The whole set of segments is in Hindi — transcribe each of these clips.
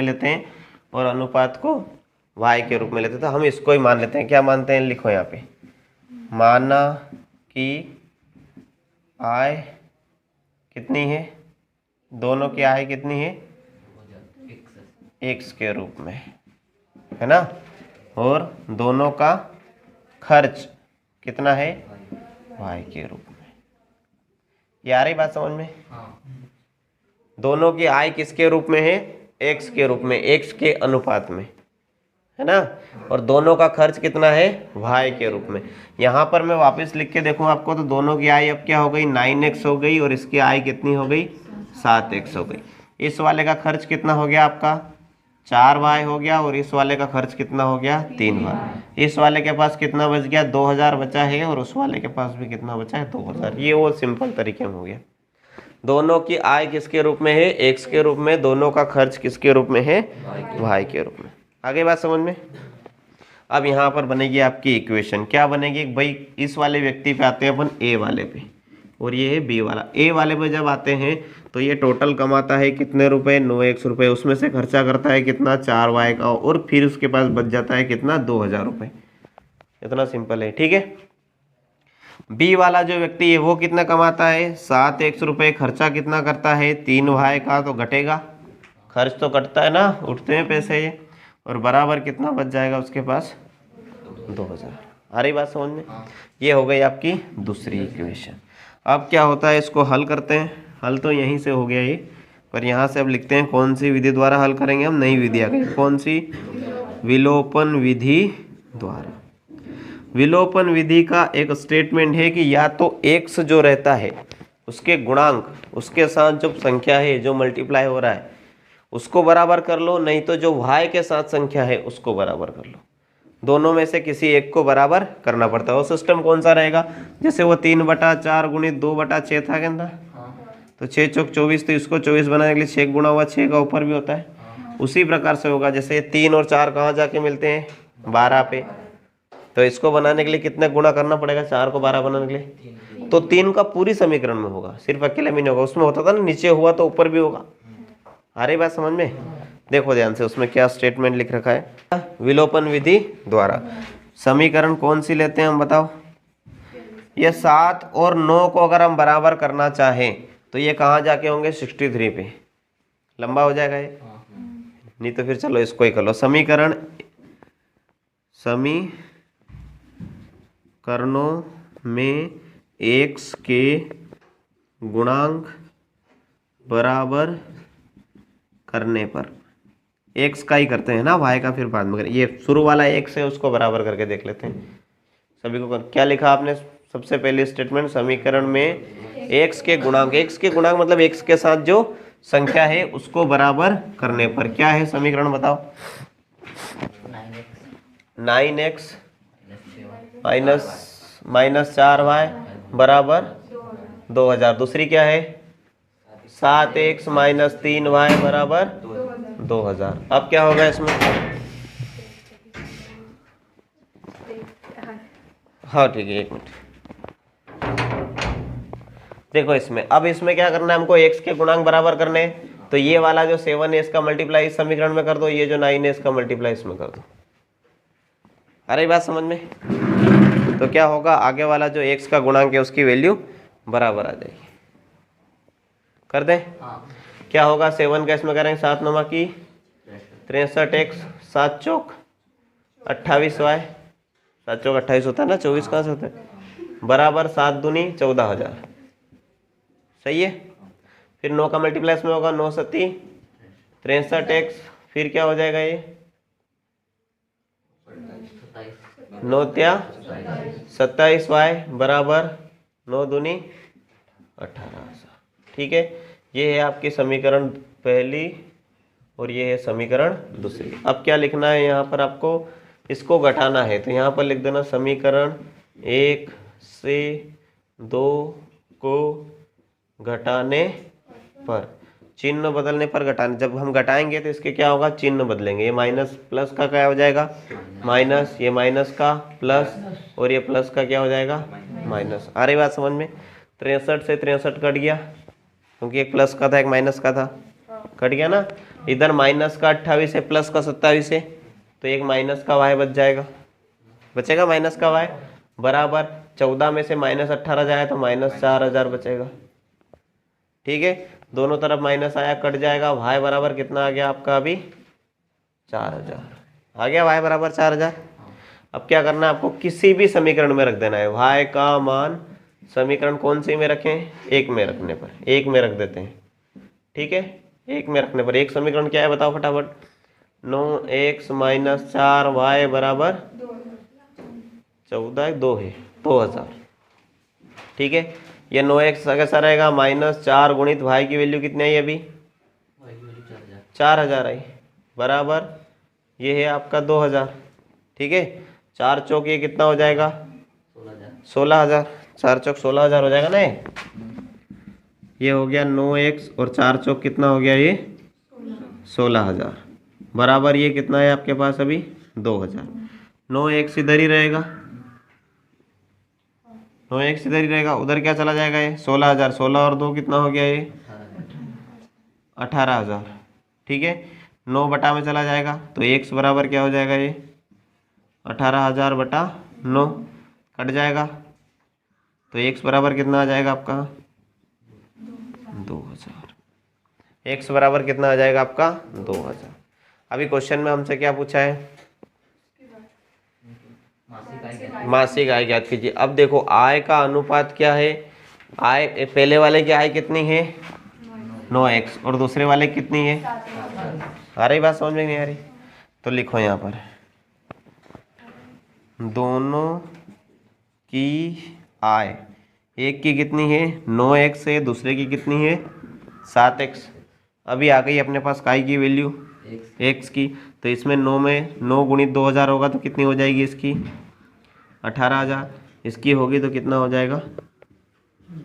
लेते हैं और अनुपात को y के रूप में लेते हैं। तो हम इसको ही मान लेते हैं। क्या मानते हैं, लिखो यहाँ पे, माना कि आय कितनी है, दोनों की आय कितनी है, x के रूप में, है ना, और दोनों का खर्च कितना है, y के रूप में। ये आ रही बात समझ में? दोनों की आय किसके रूप में है, x के रूप में, x के अनुपात में, है ना, और दोनों का खर्च कितना है, y के रूप में। यहाँ पर मैं वापस लिख के देखूँ आपको, तो दोनों की आय अब क्या हो गई, 9x हो गई, और इसकी आय कितनी हो गई, 7x हो गई। इस वाले का खर्च कितना हो गया आपका, 4y हो गया, और इस वाले का खर्च कितना हो गया, 3y। इस वाले के पास कितना बच गया, 2000 बचा है, और उस वाले के पास भी कितना बचा है, 2000। ये वो सिंपल तरीके में हो गया। दोनों की आय किसके रूप में है, x के रूप में, दोनों का खर्च किसके रूप में है, y के रूप में। आगे बात समझ में? अब यहाँ पर बनेगी आपकी इक्वेशन, क्या बनेगी भाई, इस वाले व्यक्ति पे आते हैं अपन a वाले पे, और ये है b वाला। a वाले पे जब आते हैं तो ये टोटल कमाता है कितने रुपए, 9x रुपये, उसमें से खर्चा करता है कितना, 4y का, और फिर उसके पास बच जाता है कितना, 2000 रुपये। इतना सिंपल है, ठीक है। बी वाला जो व्यक्ति है वो कितना कमाता है, 7x रुपये, खर्चा कितना करता है, 3y का, तो घटेगा, खर्च तो कटता है ना, उठते हैं पैसे ये, और बराबर कितना बच जाएगा उसके पास, 2000। आ रही बात समझ में? ये हो गई आपकी दूसरी इक्वेशन। अब क्या होता है, इसको हल करते हैं। हल तो यहीं से हो गया ये, पर यहाँ से अब लिखते हैं कौन सी विधि द्वारा हल करेंगे हम, नई विधि आ गई, कौन सी, विलोपन विधि द्वारा। विलोपन विधि का एक स्टेटमेंट है कि या तो x जो रहता है उसके गुणांक, उसके साथ जो संख्या है जो मल्टीप्लाई हो रहा है उसको बराबर कर लो, नहीं तो जो y के साथ संख्या है उसको बराबर कर लो। दोनों में से किसी एक को बराबर करना पड़ता है। वो सिस्टम कौन सा रहेगा, जैसे वो 3/4 गुणित 2/6 था क्या था, तो 6 चौक 24, तो इसको 24 बनाने के लिए 6 गुणा हुआ, 6 का ऊपर भी होता है, उसी प्रकार से होगा। जैसे 3 और 4 कहाँ जाके मिलते हैं, 12 पे, तो इसको बनाने के लिए कितने गुणा करना पड़ेगा, 4 को 12 बनाने के लिए, तो 3 का पूरी समीकरण में होगा, सिर्फ अकेले में नहीं होगा। उसमें होता था ना, नीचे हुआ तो ऊपर भी होगा। आ रही बात समझ में? देखो ध्यान से, उसमें क्या स्टेटमेंट लिख रखा है, विलोपन विधि द्वारा समीकरण कौन सी लेते हैं हम, बताओ। ये 7 और 9 को अगर हम बराबर करना चाहें तो ये कहाँ जाके होंगे, 63 पे। लंबा हो जाएगा ये, नहीं तो फिर चलो इसको ही कर लो। समीकरणों में x के गुणांक बराबर करने पर, x का ही करते हैं ना, y का फिर बाद में करें। ये शुरू वाला x है उसको बराबर करके देख लेते हैं। सभी को क्या लिखा आपने, सबसे पहले स्टेटमेंट, समीकरण में x के गुणांक, x के गुणांक मतलब x के साथ जो संख्या है उसको बराबर करने पर, क्या है समीकरण बताओ, 9x माइनस 4y बराबर 2000। दूसरी क्या है, 7x माइनस 3y बराबर 2000। अब क्या होगा इसमें, हाँ ठीक है, एक मिनट देखो इसमें, अब इसमें क्या करना है हमको, x के गुणांक बराबर करने हैं, तो ये वाला जो 7 है इसका मल्टीप्लाई इस समीकरण में कर दो, ये जो 9 है इसका मल्टीप्लाई इसमें कर दो। अरे बात समझ में? तो क्या होगा, आगे वाला जो x का गुणांक है उसकी वैल्यू बराबर आ जाएगी। कर दें? क्या होगा, 7 का इसमें करेंगे 7 9 की 63x, 7 चौक 28y, 7 चौक 28 होता है ना, 24 कहाँ से होता है, बराबर 7 दूनी 14,000। सही है। फिर 9 का मल्टीप्लाई इसमें होगा, 9 7 63x, फिर क्या हो जाएगा ये, 9 27y बराबर 9 दूनी 18,000। ठीक है, ये है आपकी समीकरण पहली और ये है समीकरण दूसरी। अब क्या लिखना है यहाँ पर आपको, इसको घटाना है, तो यहाँ पर लिख देना समीकरण 1 से 2 को घटाने पर, चिन्ह बदलने पर घटाने, जब हम घटाएंगे तो इसके क्या होगा, चिन्ह बदलेंगे, ये माइनस प्लस का क्या हो जाएगा, माइनस, ये माइनस का प्लस, और ये प्लस का क्या हो जाएगा, माइनस। आ रही बात समझ में? 63 से 63 कट गया, क्योंकि एक प्लस का था एक माइनस का था, कट गया ना। इधर माइनस का 28 है प्लस का 27 है, तो एक माइनस का y बच जाएगा, बचेगा माइनस का y, बराबर 14 में से माइनस 18 जाए तो माइनस 4000 बचेगा। ठीक है, दोनों तरफ माइनस आया, कट जाएगा, y बराबर कितना आ गया आपका अभी 4000 आ गया, y बराबर 4000। अब क्या करना है आपको, किसी भी समीकरण में रख देना है y का मान। समीकरण कौन सी में रखें, एक में रखने पर, एक में रख देते हैं। ठीक है, एक में रखने पर एक समीकरण क्या है बताओ फटाफट, 9x - 4y बराबर 14, 2 है 2000। ठीक है, ये 9x कैसा रहेगा, -4 गुणित y की वैल्यू कितनी आई अभी 4000 आई, बराबर ये है आपका 2000। ठीक है, 4 चौक ये कितना हो जाएगा 16000, 4 चौक 16000 हो जाएगा ना। ये हो गया 9x और 4 चौक कितना हो गया ये 16000, बराबर ये कितना है आपके पास अभी 2000। 9x इधर ही रहेगा, 9x इधर ही रहेगा, उधर क्या चला जाएगा ये 16000, 16 और 2 कितना हो गया ये 18000। ठीक है, 9 बटा में चला जाएगा तो x बराबर क्या हो जाएगा ये 18000 बटा 9 कट जाएगा, तो x बराबर कितना आ जाएगा आपका 2000। x बराबर कितना आ जाएगा आपका 2000। अभी क्वेश्चन में हमसे क्या पूछा है, मासिक आय ज्ञात कीजिए। अब देखो आय का अनुपात क्या है, आय पहले वाले की आय कितनी है 9x और दूसरे वाले कितनी है, आ रही बात समझ में नहीं आ रही, तो लिखो यहाँ पर दोनों की आय, एक की कितनी है 9x है, दूसरे की कितनी है 7x। अभी आ गई अपने पास काय की वैल्यू x की, तो इसमें 9 में 9 गुणित 2000 होगा तो कितनी हो जाएगी इसकी 18000, इसकी होगी तो कितना हो जाएगा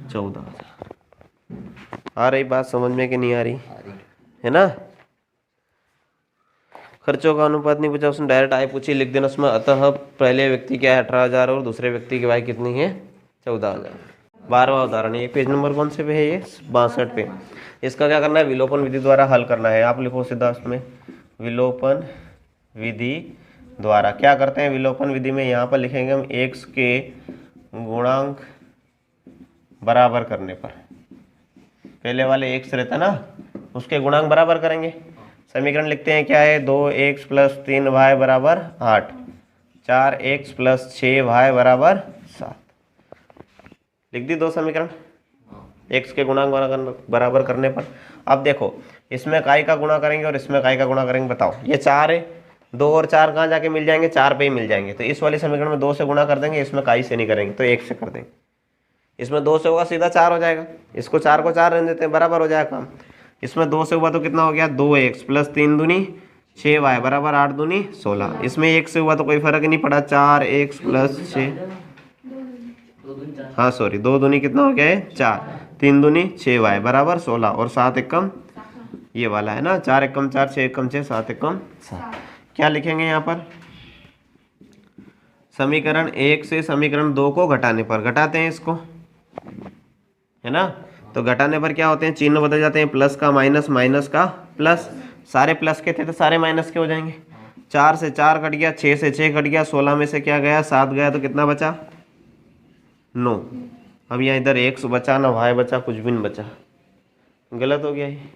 14000। आ रही बात समझ में कि नहीं आ रही है ना। खर्चों का अनुपात नहीं पूछा उसने, डायरेक्ट आय पूछी, लिख देना उसमें अतः पहले व्यक्ति क्या है 18000 और दूसरे व्यक्ति की आय कितनी है 14000। 12वां उदाहरण, ये पेज नंबर कौन से पे है, ये 62 पे। इसका क्या करना है, विलोपन विधि द्वारा हल करना है। आप लिखो सीधा उसमें विलोपन विधि द्वारा। क्या करते हैं विलोपन विधि में, यहाँ पर लिखेंगे हम x के गुणांक बराबर करने पर, पहले वाले x रहता ना उसके गुणांक बराबर करेंगे। समीकरण लिखते हैं क्या है, 2x + 3y बराबर 8, 4x + 6y बराबर 7। लिख दी दो समीकरण x के गुणांक बराबर करने पर। अब देखो इसमें काय का गुणा करेंगे और इसमें काय का गुणा करेंगे, बताओ ये 4 है, 2 और 4 कहाँ जाके मिल जाएंगे 4 पे ही मिल जाएंगे, तो इस वाले समीकरण में 2 से गुणा कर देंगे, इसमें काय से नहीं करेंगे तो 1 से कर देंगे। इसमें 2 से होगा सीधा 4 हो जाएगा, इसको 4 को 4 रहने देते हैं, बराबर हो जाएगा काम। इसमें 2 से हुआ तो कितना हो गया 2x + 3 दूनी 6y बराबर 8 दूनी 16। इसमें 1 से हुआ तो कोई फर्क नहीं पड़ा, 4x + 6, हाँ सॉरी 2 दूनी कितना हो गया है 4, 3 दूनी 6y बराबर 16 और 7 एकम ये वाला है ना, 4 एकम 4, 6 एकम 6, 7 एकम 7। क्या लिखेंगे यहाँ पर, समीकरण 1 से समीकरण 2 को घटाने पर, घटाते हैं इसको है ना, तो घटाने पर क्या होते हैं चिन्ह बदल जाते हैं, प्लस का माइनस, माइनस का प्लस, सारे प्लस के थे तो सारे माइनस के हो जाएंगे। 4 से 4 कट गया, 6 से 6 कट गया, 16 में से क्या गया 7 गया, तो कितना बचा 9। अब यहाँ इधर x बचा ना y बचा, कुछ भी नहीं बचा, गलत हो गया ये,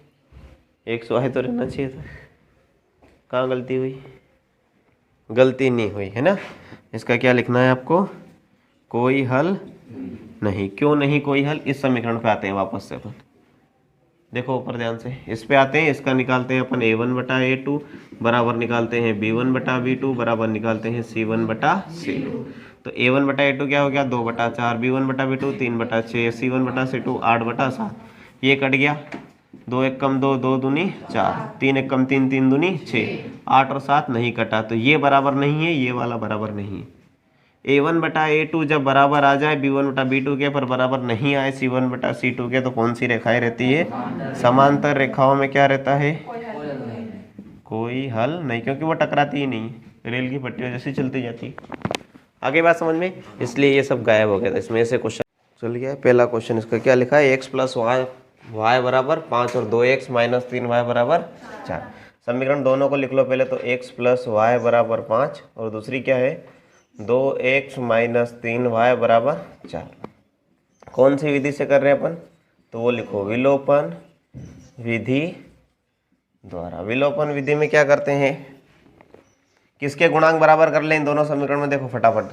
x y तो रहना चाहिए था, कहाँ गलती हुई, गलती नहीं हुई है ना। इसका क्या लिखना है आपको, कोई हल नहीं। क्यों नहीं कोई हल, इस समीकरण पे आते हैं वापस से अपन, देखो ऊपर ध्यान से, इस पे आते हैं, इसका निकालते हैं अपन a1 बटा a2 बराबर निकालते हैं b1 बटा b2 बराबर निकालते हैं c1 बटा c2। तो a1 बटा a2 क्या हो गया 2 बटा 4, b1 बटा b2 3 बटा 6, c1 बटा c2 8 बटा 7। ये कट गया, 2 एकम 2, 2 दूनी 4, 3 एकम 3, 3 दूनी 6, 8 और 7 नहीं कटा, तो ये बराबर नहीं है, ये वाला बराबर नहीं है। a1 बटा a2 जब बराबर आ जाए b1 बटा b2 के, पर बराबर नहीं आए c1 बटा c2 के, तो कौन सी रेखाएं रहती है, समांतर रेखाओं में क्या रहता है, कोई हल नहीं, क्योंकि वो टकराती ही नहीं, रेल की पट्टियों जैसी चलती जाती है। आगे बात समझ में, इसलिए ये सब गायब हो गया था इसमें से क्वेश्चन चल गया है। पहला क्वेश्चन इसका क्या लिखा है, x + y y बराबर 5 और 2x माइनस 3y बराबर 4। समीकरण दोनों को लिख लो पहले तो x प्लस वाई बराबर 5 और दूसरी क्या है 2x माइनस 3y बराबर 4। कौन सी विधि से कर रहे हैं अपन, तो वो लिखो विलोपन विधि द्वारा। विलोपन विधि में क्या करते हैं, किसके गुणांक बराबर कर लें इन दोनों समीकरण में, देखो फटाफट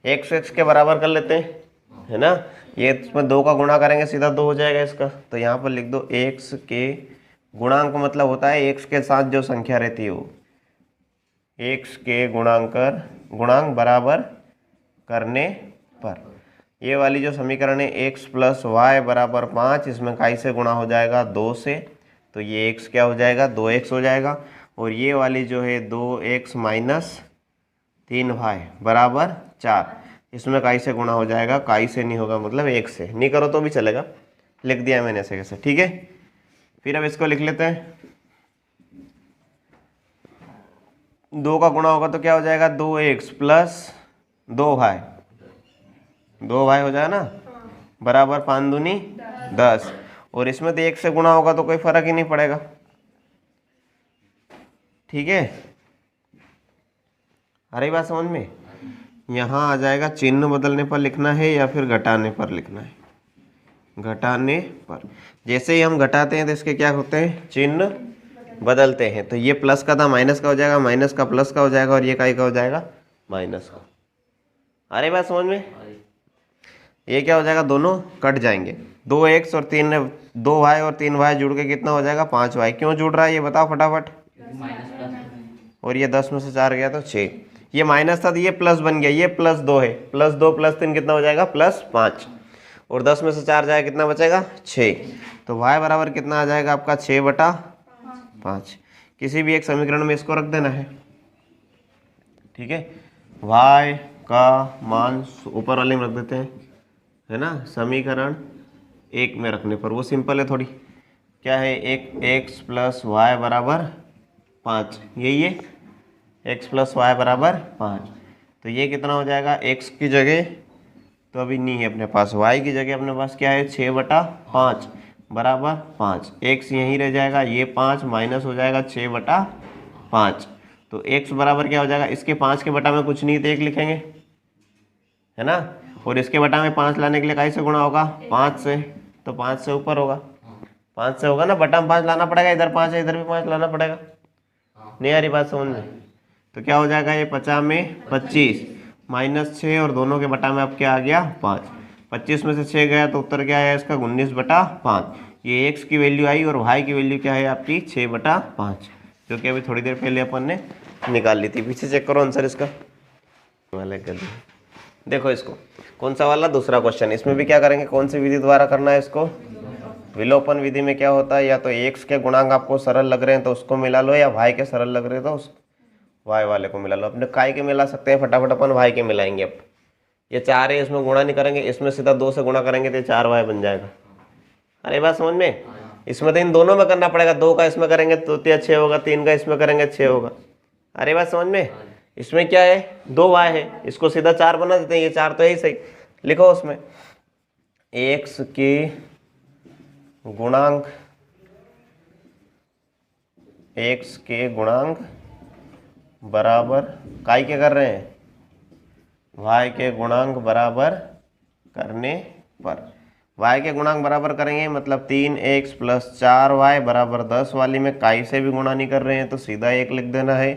x के बराबर कर लेते हैं, है ना। ये इसमें 2 का गुणा करेंगे सीधा 2 हो जाएगा इसका, तो यहाँ पर लिख दो x के गुणांक मतलब होता है x के साथ जो संख्या रहती है वो, x के गुणांक बराबर करने पर। ये वाली जो समीकरण है x प्लस वाई बराबर 5, इसमें काई से गुणा हो जाएगा 2 से, तो ये x क्या हो जाएगा 2x हो जाएगा। और ये वाली जो है 2x माइनस 3y बराबर 4, इसमें काई से गुणा हो जाएगा, काई से नहीं होगा मतलब 1 से, नहीं करो तो भी चलेगा, लिख दिया मैंने ऐसे कैसे, ठीक है। फिर अब इसको लिख लेते हैं, 2 का गुणा होगा तो क्या हो जाएगा 2x प्लस 2y, 2y हो जाएगा ना, बराबर 5 दूनी 10, और इसमें तो 1 से गुणा होगा तो कोई फर्क ही नहीं पड़ेगा, ठीक है। अरे बात समझ में, यहाँ आ जाएगा चिन्ह बदलने पर लिखना है या फिर घटाने पर लिखना है, घटाने पर। जैसे ही हम घटाते हैं तो इसके क्या होते हैं, चिन्ह बदलते हैं, तो ये प्लस का था माइनस का हो जाएगा, माइनस का प्लस का हो जाएगा, और ये काई का हो जाएगा माइनस का। अरे बात समझ में, ये क्या हो जाएगा, दोनों कट जाएंगे, 2x और 2y और 3y जुड़ के कितना हो जाएगा 5y। क्यों जुड़ रहा है ये बताओ फटाफट, और ये 10 में से 4 गया तो 6, ये माइनस था तो ये प्लस बन गया, ये प्लस 2 है, प्लस 2 प्लस 3 कितना हो जाएगा प्लस 5, और 10 में से 4 जाएगा कितना बचेगा 6, तो y बराबर कितना आ जाएगा आपका 6/5। किसी भी एक समीकरण में इसको रख देना है, ठीक है। y का मान ऊपर वाले में रख देते हैं, है ना, समीकरण 1 में रखने पर, वो सिंपल है थोड़ी, क्या है, एक x प्लस वाई बराबर 5, यही है x प्लस वाई बराबर 5, तो ये कितना हो जाएगा, x की जगह तो अभी नहीं है अपने पास, y की जगह अपने पास क्या है 6/5 बराबर 5, x यहीं रह जाएगा, ये 5 माइनस हो जाएगा 6/5, तो x बराबर क्या हो जाएगा, इसके 5 के बटा में कुछ नहीं तो 1 लिखेंगे, है ना, और इसके बटा में 5 लाने के लिए काई से गुणा होगा 5 से, तो 5 से ऊपर होगा, 5 से होगा ना, बटा में 5 लाना पड़ेगा, इधर 5 है इधर भी 5 लाना पड़ेगा, नहीं आ रही बात समझ में, तो क्या हो जाएगा, ये 50 में 25 माइनस 6, और दोनों के बटा में अब क्या आ गया 5, 25 में से 6 गया तो उत्तर क्या आया इसका 19/5, ये x की वैल्यू आई, और y की वैल्यू क्या है आपकी 6/5, जो कि अभी थोड़ी देर पहले अपन ने निकाल ली थी। पीछे चेक करो आंसर इसका वाले कर दिया, देखो इसको कौन सा वाला दूसरा क्वेश्चन, इसमें भी क्या करेंगे, कौन सी विधि द्वारा करना है इसको, विलोपन विधि में क्या होता है, या तो x के गुणांक आपको सरल लग रहे हैं तो उसको मिला लो, या y के सरल लग रहे हैं तो उस y वाले को मिला लो। अपने काय के मिला सकते हैं, फटाफट अपन y के मिलाएंगे। अब ये 4 है, इसमें गुणा नहीं करेंगे, इसमें सीधा 2 से गुणा करेंगे तो 4y बन जाएगा। अरे बात समझ में, इसमें तो इन दोनों में करना पड़ेगा, 2 का इसमें करेंगे तो 6 होगा, 3 का इसमें करेंगे 6 होगा। अरे बात समझ में, इसमें क्या है 2y है, इसको सीधा 4 बना देते हैं, ये 4 तो है ही सही, लिखो उसमें x के गुणांक, x के गुणांक बराबर काय के कर रहे हैं, y के गुणांक बराबर करने पर। y के गुणांक बराबर करेंगे मतलब 3x प्लस 4y बराबर 10 वाली में काई से भी गुणा नहीं कर रहे हैं तो सीधा 1 लिख देना है।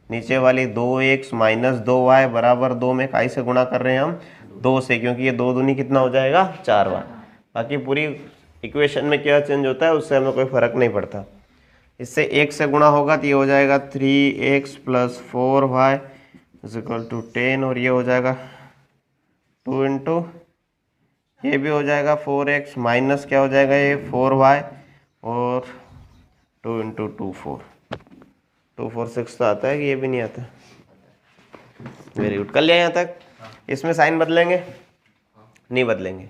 नीचे वाली 2x माइनस 2y बराबर 2 में काई से गुणा कर रहे हैं हम 2 से, क्योंकि ये 2 दूनी कितना हो जाएगा 4y। बाकी पूरी इक्वेशन में क्या चेंज होता है उससे हमें कोई फर्क नहीं पड़ता। इससे 1 से गुणा होगा तो ये हो जाएगा 3x plus 4y is equal to 10, और ये हो जाएगा 2 इंटू ये भी हो जाएगा 4x माइनस क्या हो जाएगा ये 4y, और 2 इंटू 2 4 6 तो आता है कि ये भी नहीं आता। वेरी गुड, कर लिया यहाँ तक। इसमें साइन बदलेंगे, नहीं बदलेंगे,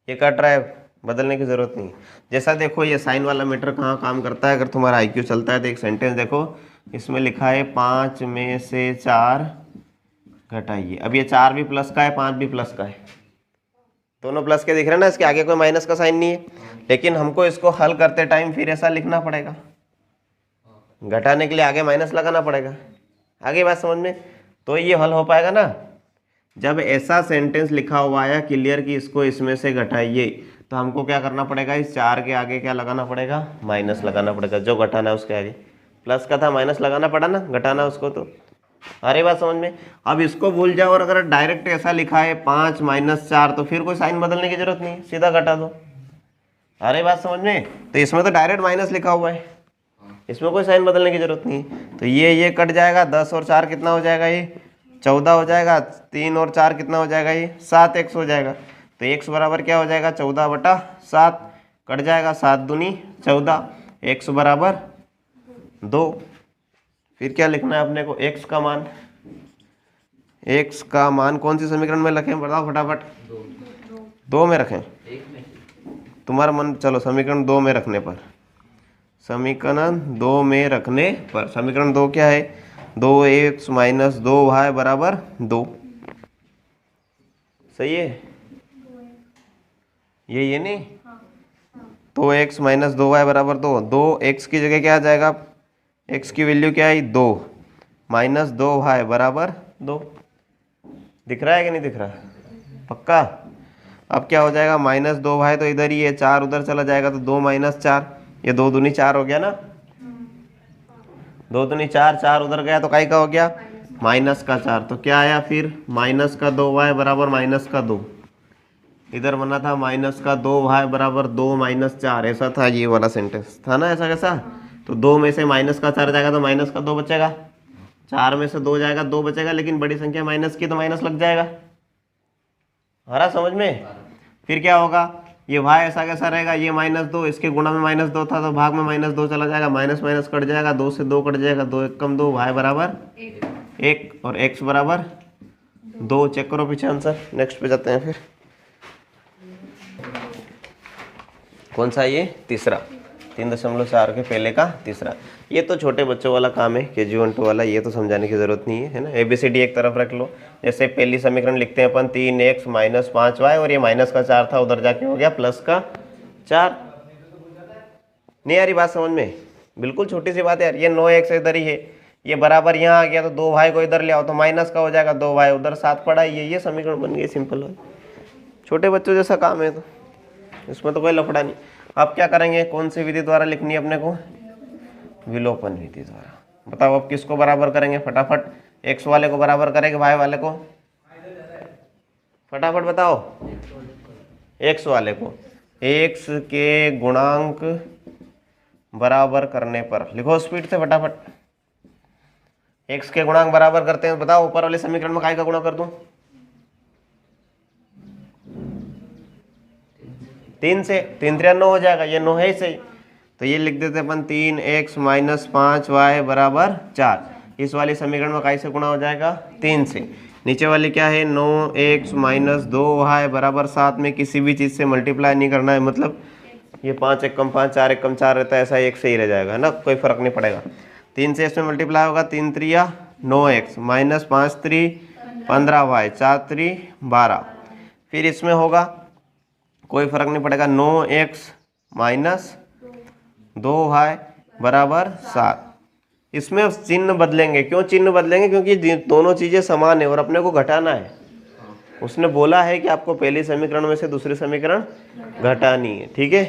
ये कट रहा है, बदलने की ज़रूरत नहीं। जैसा देखो ये साइन वाला मीटर कहाँ काम करता है, अगर तुम्हारा IQ चलता है तो एक सेंटेंस देखो, इसमें लिखा है 5 में से 4 घटाइए। अब ये 4 भी प्लस का है 5 भी प्लस का है, दोनों प्लस के दिख रहे हैं ना, इसके आगे कोई माइनस का साइन नहीं है, लेकिन हमको इसको हल करते टाइम फिर ऐसा लिखना पड़ेगा, घटाने के लिए आगे माइनस लगाना पड़ेगा। आगे बात समझ में? तो ये हल हो पाएगा ना जब ऐसा सेंटेंस लिखा हुआ है क्लियर कि इसको इसमें से घटाइए, तो हमको क्या करना पड़ेगा, इस 4 के आगे क्या लगाना पड़ेगा, माइनस लगाना पड़ेगा। जो घटाना है उसके आगे प्लस का था, माइनस लगाना पड़ा ना, घटाना उसको। तो अरे बात समझ में? अब इसको भूल जाओ और अगर डायरेक्ट ऐसा लिखा है 5 - 4, तो फिर कोई साइन बदलने की जरूरत नहीं, सीधा घटा दो। अरे बात समझ में? तो इसमें तो डायरेक्ट माइनस लिखा हुआ है, इसमें कोई साइन बदलने की जरूरत नहीं। तो ये कट जाएगा, 10 और 4 कितना हो जाएगा, ये 14 हो जाएगा, 3 और 4 कितना हो जाएगा, ये 7x हो जाएगा। तो x बराबर क्या हो जाएगा, 14/7 कट जाएगा, 7 दूनी 14, x बराबर 2। फिर क्या लिखना है अपने को, x का मान कौन सी समीकरण में रखें, बताओ फटाफट। 2 में रखें, तुम्हारा मन, चलो समीकरण 2 में रखने पर, समीकरण 2 में रखने पर, समीकरण 2 क्या है, 2x - 2y बराबर 2। सही है ये नहीं, तो x - 2y बराबर 2, 2x की जगह क्या आ जाएगा, x की वैल्यू क्या है 2, - 2y बराबर 2। दिख रहा है कि नहीं दिख रहा, पक्का? अब क्या हो जाएगा, -2y तो इधर ही है, 4 उधर चला जाएगा, तो 2 - 4, ये 2 दूनी 4 हो गया ना, 2 दूनी 4, 4 उधर गया तो काई का हो गया, -4। तो क्या आया फिर, -2y बराबर -2। इधर बना था -2y बराबर 2 - 4, ऐसा था, ये वाला सेंटेंस था ना, ऐसा कैसा। तो 2 में से -4 जाएगा तो -2 बचेगा, 4 में से 2 जाएगा 2 बचेगा, लेकिन बड़ी संख्या माइनस की तो माइनस लग जाएगा। आ रहा समझ में? फिर क्या होगा, ये y ऐसा कैसा रहेगा, ये -2, इसके गुणा में -2 था तो भाग में -2 चला जाएगा, माइनस माइनस कट जाएगा, 2 से 2 कट जाएगा, 2 1 कम 2, y बराबर 1 और x बराबर 2। चेक करो पीछे आंसर। नेक्स्ट पे जाते हैं फिर, कौन सा, ये तीसरा, 3.4 के पहले का तीसरा। ये तो छोटे बच्चों वाला काम है, KG 1 2 वाला, ये तो समझाने की जरूरत नहीं है ना। ABCD एक तरफ रख लो। जैसे पहली समीकरण लिखते हैं अपन, 3x - 5y, और ये -4 था, उधर जाके हो गया +4। नहीं आ रही बात समझ में? बिल्कुल छोटी सी बात है यार। ये 9x इधर ही है, ये बराबर यहाँ आ गया, तो 2y को इधर ले आओ तो माइनस का हो जाएगा, 2y उधर, 7 पड़ा ही, ये समीकरण बन गई, सिंपल है। छोटे बच्चों जैसा काम है, तो इसमें तो कोई लफड़ा नहीं। अब क्या करेंगे, कौन सी विधि द्वारा लिखनी है अपने को, विलोपन विधि द्वारा। बताओ अब किसको बराबर करेंगे, फटाफट। x वाले को बराबर करेंगे y वाले को, फटाफट बताओ। x वाले को x के गुणांक बराबर करने पर, लिखो स्पीड से फटाफट। x के गुणांक बराबर करते हैं, बताओ ऊपर वाले समीकरण में काय का गुणा कर दूं, 3 से, 3 3 9 हो जाएगा, ये 9 है ही सही। तो ये लिख देते अपन, 3x - 5y बराबर 4। इस वाली समीकरण में काय से गुणा हो जाएगा, 3 से। नीचे वाली क्या है, 9x - 2y बराबर 7 में किसी भी चीज़ से मल्टीप्लाई नहीं करना है, मतलब ये 5 1 कम 5, 4 1 कम 4 रहता है, ऐसा 1 से ही रह जाएगा, है ना, कोई फर्क नहीं पड़ेगा। 3 से इसमें मल्टीप्लाई होगा, 3 3 9x - 5 3 15y, 4 3 12। फिर इसमें होगा, कोई फर्क नहीं पड़ेगा, 9x - 2y बराबर 7। इसमें चिन्ह बदलेंगे, क्यों चिन्ह बदलेंगे, क्योंकि दोनों चीज़ें समान है और अपने को घटाना है। उसने बोला है कि आपको पहली समीकरण में से दूसरी समीकरण घटानी है, ठीक है।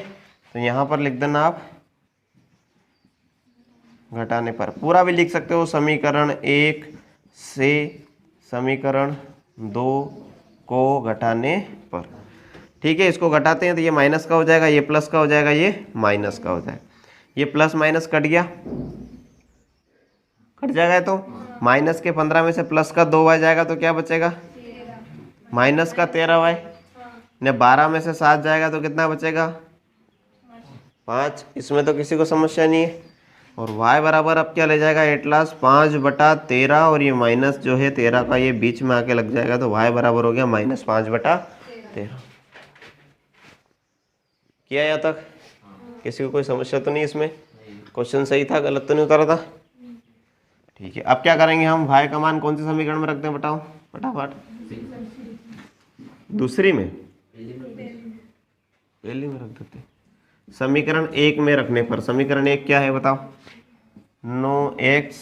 तो यहाँ पर लिख देना आप, घटाने पर। पूरा भी लिख सकते हो, समीकरण 1 से समीकरण 2 को घटाने पर, ठीक है। इसको घटाते हैं तो ये माइनस का हो जाएगा, ये प्लस का हो जाएगा, ये माइनस का हो जाएगा। ये प्लस माइनस कट गया, कट जाएगा। तो माइनस के 15 में से प्लस का 2y जाएगा तो क्या बचेगा, माइनस का 13y। ने 12 में से 7 जाएगा तो कितना बचेगा, 5। इसमें तो किसी को समस्या नहीं है। और y बराबर अब क्या ले जाएगा, एट लास्ट 5/13, और ये माइनस जो है 13 का ये बीच में आके लग जाएगा, तो y बराबर हो गया -5/13। किया यहाँ तक? किसी को कोई समस्या तो नहीं इसमें? क्वेश्चन सही था, गलत तो नहीं उतारा था? ठीक है। अब क्या करेंगे हम, y का मान कौन सी समीकरण में रखते हैं, बताओ फटाफट। दूसरी में पहले में रख देते। समीकरण 1 में रखने पर समीकरण 1 क्या है बताओ? 9x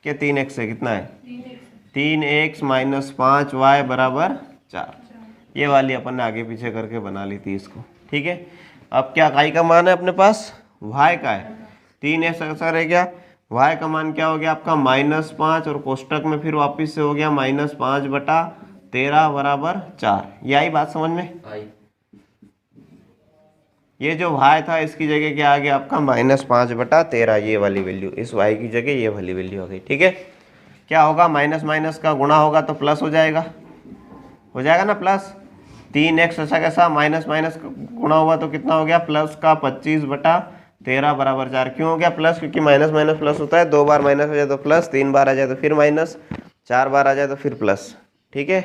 के 3x है, कितना है? 3x माइनस 5y बराबर 4। ये वाली अपन ने आगे पीछे करके बना ली थी इसको, ठीक है। अब क्या y का मान है अपने पास? y का है 3x ऐसा रह गया। y का मान क्या हो गया आपका? -5 और कोष्टक में फिर वापिस से हो गया -5/13 बराबर 4। ये आई बात समझ में? ये जो y था इसकी जगह क्या आ गया आपका? -5/13। ये वाली वैल्यू इस y की जगह ये वाली वैल्यू आ गई, ठीक है। क्या होगा? माइनस माइनस का गुणा होगा तो प्लस हो जाएगा ना प्लस। 3x ऐसा कैसा? माइनस माइनस गुणा हुआ तो कितना हो गया? प्लस का 25/13 बराबर 4। क्यों हो गया प्लस? क्योंकि माइनस माइनस प्लस होता है। 2 बार माइनस हो जाए तो प्लस, 3 बार आ जाए तो फिर माइनस, 4 बार आ जाए तो फिर प्लस, ठीक है।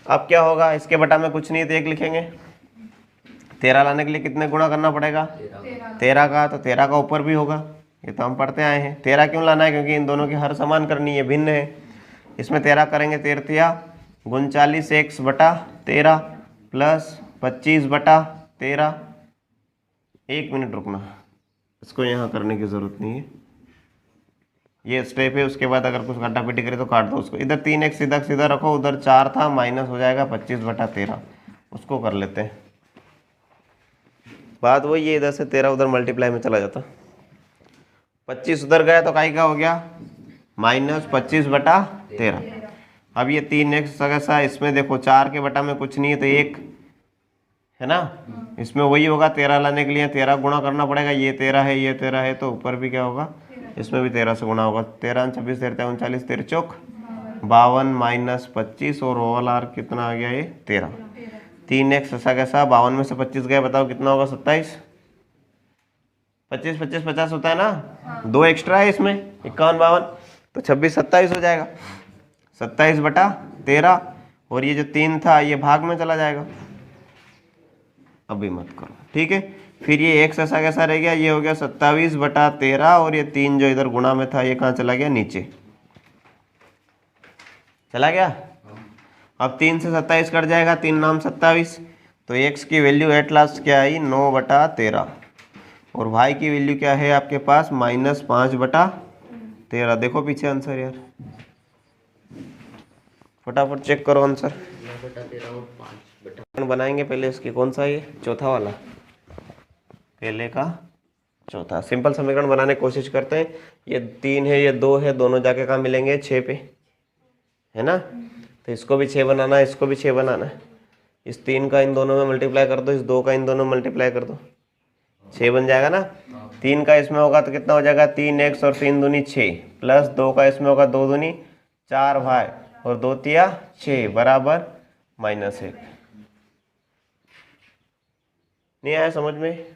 अब क्या होगा? इसके बटा में कुछ नहीं तो 1 लिखेंगे। 13 लाने के लिए कितने गुणा करना पड़ेगा? 13 का। तो 13 का ऊपर भी होगा, ये तो हम पढ़ते आए हैं। 13 क्यों लाना है? क्योंकि इन दोनों की हर समान करनी है, भिन्न है। इसमें 13 करेंगे 13 39x/13 प्लस 25/13। 1 मिनट रुकना, इसको यहाँ करने की ज़रूरत नहीं है, ये स्टेप है। उसके बाद अगर कुछ काटा पीटी करे तो काट दो उसको। इधर 3x सीधा सीधा रखो, उधर 4 था, माइनस हो जाएगा 25/13। उसको कर लेते हैं। बात वही है, इधर से 13 उधर मल्टीप्लाई में चला जाता। 25 उधर गया तो काई का हो गया? -25/13। अब ये 3x कैसा? इसमें देखो 4 के बटा में कुछ नहीं है तो 1 है ना। इसमें वही होगा, 13 लाने के लिए 13 गुणा करना पड़ेगा। ये 13 है, ये 13 है, तो ऊपर भी क्या होगा? इसमें भी 13 से गुणा होगा। 13 26 13 39 13 चौक 52 माइनस 25 और ओवल आर कितना आ गया? ये 13। 3x ऐसा कैसा? 52 में से 25 गया, बताओ कितना होगा? 27। 25 25 50 होता है ना, 2 एक्स्ट्रा है इसमें, 51 52, तो 26 27 हो जाएगा। 27/13 और ये जो 3 था ये भाग में चला जाएगा। अभी मत करो, ठीक है। फिर ये x ऐसा कैसा रह गया? ये हो गया 27/13 और ये 3 जो इधर गुणा में था ये कहाँ चला गया? नीचे चला गया। अब 3 से 27 कट जाएगा, 3 नाम 27, तो x की वैल्यू एट लास्ट क्या आई? 9/13 और y की वैल्यू क्या है आपके पास? -5/13। देखो पीछे आंसर यार, फटाफट चेक करो आंसर। 9/13 और 5/13 बनाएंगे पहले इसकी, कौन सा? ये चौथा वाला, पहले का चौथा। सिंपल समीकरण बनाने की कोशिश करते हैं। ये 3 है, ये 2 है, दोनों जाके कहाँ मिलेंगे? 6 पे, है ना। तो इसको भी 6 बनाना है, इसको भी 6 बनाना है। इस 3 का इन दोनों में मल्टीप्लाई कर दो, इस 2 का इन दोनों में मल्टीप्लाई कर दो, 6 बन जाएगा ना। 3 का इसमें होगा तो कितना हो जाएगा? 3x और 3 दूनी 6 प्लस 2 का इसमें होगा 2 दूनी 4y और 2 तिया 6 बराबर -1। नहीं आया समझ में?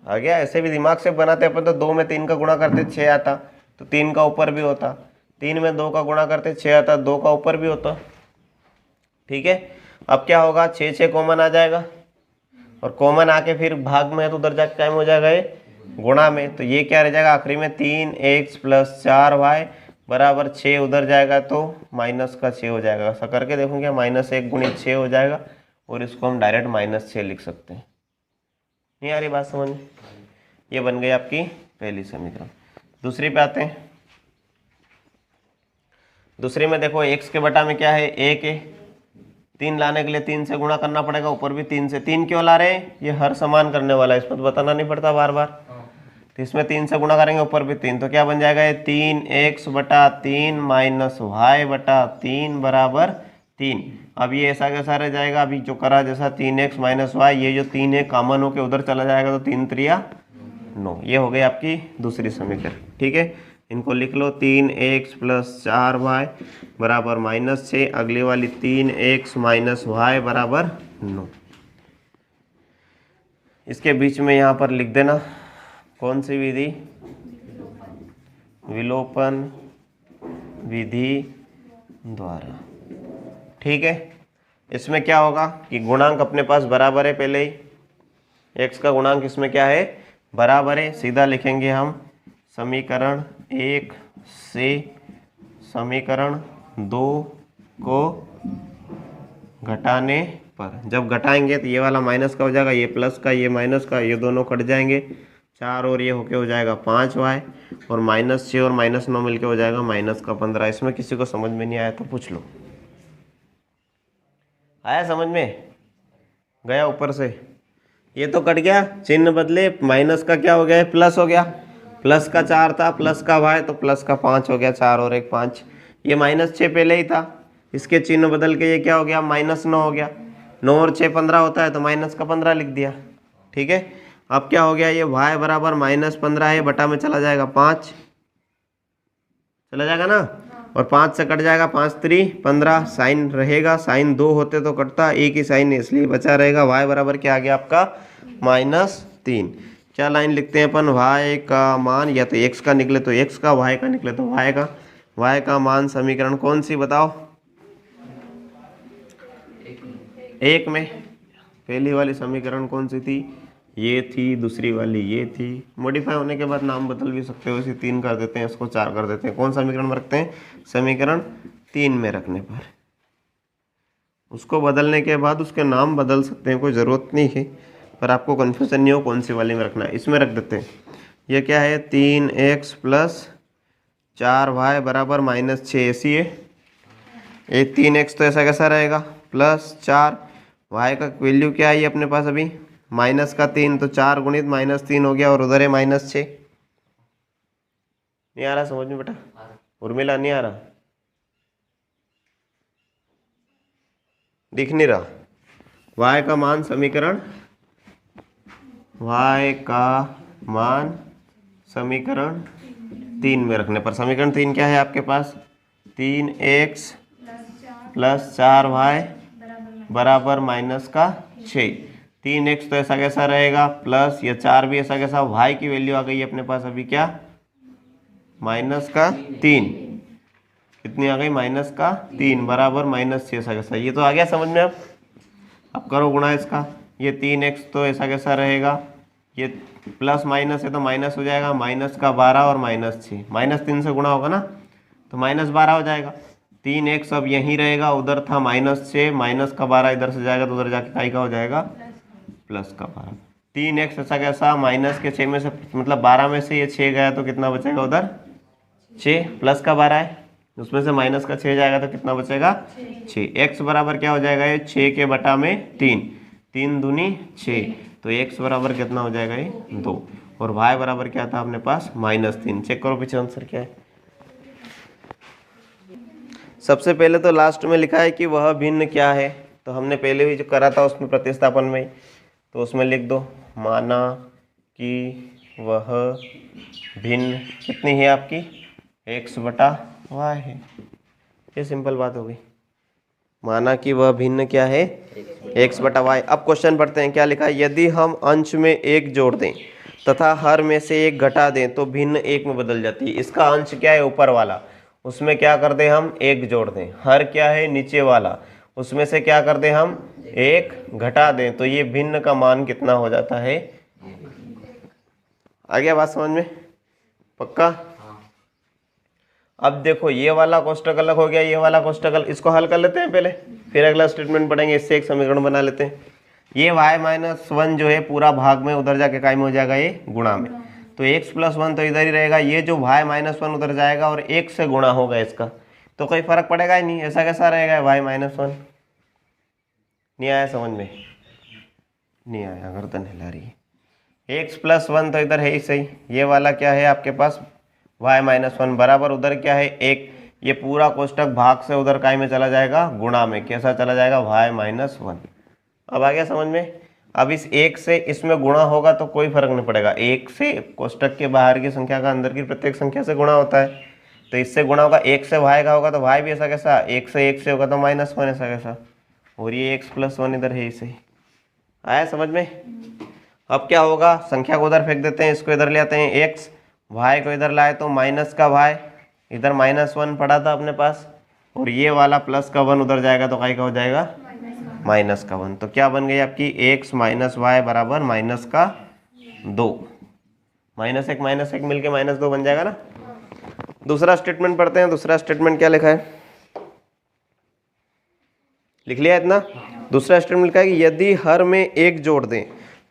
आ गया? ऐसे भी दिमाग से बनाते अपन तो 2 में 3 का गुणा करते 6 आता, तो 3 का ऊपर भी होता। 3 में 2 का गुणा करते 6 आता, 2 का ऊपर भी होता, ठीक है। अब क्या होगा? 6 6 कॉमन आ जाएगा और कॉमन आके फिर भाग में है तो उधर जाके टाइम हो जाएगा ये गुणा में, तो ये क्या रह जाएगा आखिरी में? 3x + 4y बराबर 6 उधर जाएगा तो माइनस का 6 हो जाएगा। ऐसा करके देखूंगे, -1 × 6 हो जाएगा और इसको हम डायरेक्ट -6 लिख सकते हैं। नहीं आ रही बात समझ में? ये बन गई आपकी पहली समीकरण। दूसरी पे आते हैं। दूसरी में देखो x के बटा में क्या है? 1 है। 3 लाने के लिए 3 से गुणा करना पड़ेगा, ऊपर भी 3 से। 3 क्यों ला रहे हैं? ये हर समान करने वाला है, इसमें तो बताना नहीं पड़ता बार बार। तो इसमें 3 से गुणा करेंगे, ऊपर भी 3, तो क्या बन जाएगा? ये 3x/3 -y/3 बराबर 3। अब ये ऐसा कैसा रह जाएगा? अभी जो करा जैसा 3x - y, ये जो 3 है कॉमन होके उधर चला जाएगा तो 3 3 9। ये हो गई आपकी दूसरी समीकरण, ठीक है। इनको लिख लो, 3x + 4y बराबर -6। अगली वाली 3x - y बराबर 9। इसके बीच में यहाँ पर लिख देना कौन सी विधि? विलोपन विधि द्वारा, ठीक है। इसमें क्या होगा कि गुणांक अपने पास बराबर है, पहले ही x का गुणांक इसमें क्या है? बराबर है। सीधा लिखेंगे हम समीकरण 1 से समीकरण 2 को घटाने पर। जब घटाएंगे तो ये वाला माइनस का हो जाएगा, ये प्लस का, ये माइनस का, ये दोनों कट जाएंगे 4 और ये होके हो जाएगा 5y और -6 और -9 मिलके हो जाएगा -15। इसमें किसी को समझ में नहीं आया तो पूछ लो। आया समझ में? गया ऊपर से? ये तो कट गया, चिन्ह बदले, माइनस का क्या हो गया, प्लस हो गया। प्लस का 4 था, प्लस का y तो प्लस का 5 हो गया, 4 और 1 5। ये -6 पहले ही था, इसके चिन्ह बदल के ये क्या हो गया, -9 हो गया। 9 और 6 15 होता है तो माइनस का 15 लिख दिया। ठीक है, अब क्या हो गया, ये y बराबर -15 है, बटा में चला जाएगा 5, चला जाएगा ना, और 5 से कट जाएगा, 5 3 15, साइन रहेगा, साइन 2 होते तो कटता, एक ही साइन है इसलिए बचा रहेगा। y बराबर क्या आ गया आपका -3। क्या लाइन लिखते हैं अपन, y का मान या तो x का निकले तो x का, y का निकले तो y का मान समीकरण कौन सी बताओ? एक में पहली वाली समीकरण कौन सी थी, ये थी, दूसरी वाली ये थी। मॉडिफाई होने के बाद नाम बदल भी सकते हो, इसे 3 कर देते हैं, इसको 4 कर देते हैं। कौन समीकरण में रखते हैं, समीकरण 3 में रखने पर। उसको बदलने के बाद उसके नाम बदल सकते हैं, कोई ज़रूरत नहीं है, पर आपको कन्फ्यूजन नहीं हो कौन सी वाली में रखना है। इसमें रख देते हैं, ये क्या है, 3x + 4y बराबर -6, ऐसी है। ये 3x तो ऐसा कैसा रहेगा, +4, y का वैल्यू क्या है अपने पास अभी, -3, तो 4 गुणित -3 हो गया, और उधर है -6। नहीं आ रहा समझ में बेटा, उर्मिला नहीं आ रहा, दिख नहीं रहा। y का मान समीकरण, y का मान समीकरण 3 में रखने पर, समीकरण 3 क्या है आपके पास, 3x + 4y बराबर -6। 3x तो ऐसा कैसा रहेगा, प्लस, ये 4 भी ऐसा कैसा, y की वैल्यू आ गई अपने पास अभी क्या, -3, कितनी आ गई, -3 बराबर -6, ऐसा कैसा, ये तो आ गया समझ में। अब करो गुणा इसका, ये 3x तो ऐसा कैसा रहेगा, ये प्लस माइनस है तो माइनस हो जाएगा, -12 और -6, -3 से गुणा होगा ना तो -12 हो जाएगा। 3x अब यहीं रहेगा, उधर था -6, -12 इधर से जाएगा तो उधर जाके काई का हो जाएगा, +12। 3x ऐसा कैसा, -6 में से, मतलब 12 में से ये 6 गया तो कितना बचेगा उधर, 6, +12 है, उसमें से -6 जाएगा तो कितना बचेगा, 6। x बराबर क्या हो जाएगा, ये 6 के बटा में 3, 3 दूनी 6, तो x बराबर कितना हो जाएगा, ये 2, और y बराबर क्या था अपने पास, -3। चेक करो पीछे आंसर क्या है। सबसे पहले तो लास्ट में लिखा है कि वह भिन्न क्या है, तो हमने पहले भी जो करा था उसमें प्रतिस्थापन में, तो उसमें लिख दो, माना कि वह भिन्न कितनी है आपकी, x/y है। ये सिंपल बात हो गई, माना कि वह भिन्न क्या है, x/y। अब क्वेश्चन पढ़ते हैं, क्या लिखा है, यदि हम अंश में 1 जोड़ दें तथा हर में से 1 घटा दें तो भिन्न 1 में बदल जाती है। इसका अंश क्या है, ऊपर वाला, उसमें क्या कर दें हम, 1 जोड़ दें। हर क्या है, नीचे वाला, उसमें से क्या कर दें हम, 1 घटा दें, तो ये भिन्न का मान कितना हो जाता है। आ गया बात समझ में, पक्का। अब देखो, ये वाला कोष्टक अलग हो गया, ये वाला कोष्टक अलग, इसको हल कर लेते हैं पहले, फिर अगला स्टेटमेंट पढ़ेंगे। इससे एक समीकरण बना लेते हैं। ये y-1 जो है पूरा भाग में, उधर जाके काय में हो जाएगा, ये गुणा में, तो x + 1 तो इधर ही रहेगा। ये जो y-1 उधर जाएगा और 1 से गुणा होगा इसका, तो कोई फर्क पड़ेगा ही नहीं, ऐसा कैसा रहेगा y-1। नहीं आया समझ में, नहीं आया, गर्दन हिला रही है। x + 1 तो इधर है ही सही, ये वाला क्या है आपके पास, y-1 बराबर, उधर क्या है 1, ये पूरा कोष्टक भाग से उधर काय में चला जाएगा, गुणा में, कैसा चला जाएगा, y-1। अब आ गया समझ में। अब इस 1 से इसमें गुणा होगा तो कोई फर्क नहीं पड़ेगा, 1 से कोष्टक के बाहर की संख्या का अंदर की प्रत्येक संख्या से गुणा होता है, तो इससे गुणा होगा। 1 से y का होगा तो y भी ऐसा कैसा, 1 से 1 से होगा तो -1 ऐसा कैसा, और ये x + 1 इधर है ही सही। आया समझ में। अब क्या होगा, संख्या को उधर फेंक देते हैं, इसको इधर ले आते हैं, x, y को इधर लाए तो माइनस का y, इधर -1 पड़ा था अपने पास, और ये वाला प्लस का 1 उधर जाएगा तो काय का हो जाएगा, -1। तो क्या बन गई आपकी, x - y बराबर -2, -1 - 1 मिलके -2 बन जाएगा ना। दूसरा स्टेटमेंट पढ़ते हैं। दूसरा स्टेटमेंट क्या लिखा है, लिख लिया इतना। दूसरा स्टेटमेंट लिखा है कि यदि हर में एक जोड़ दें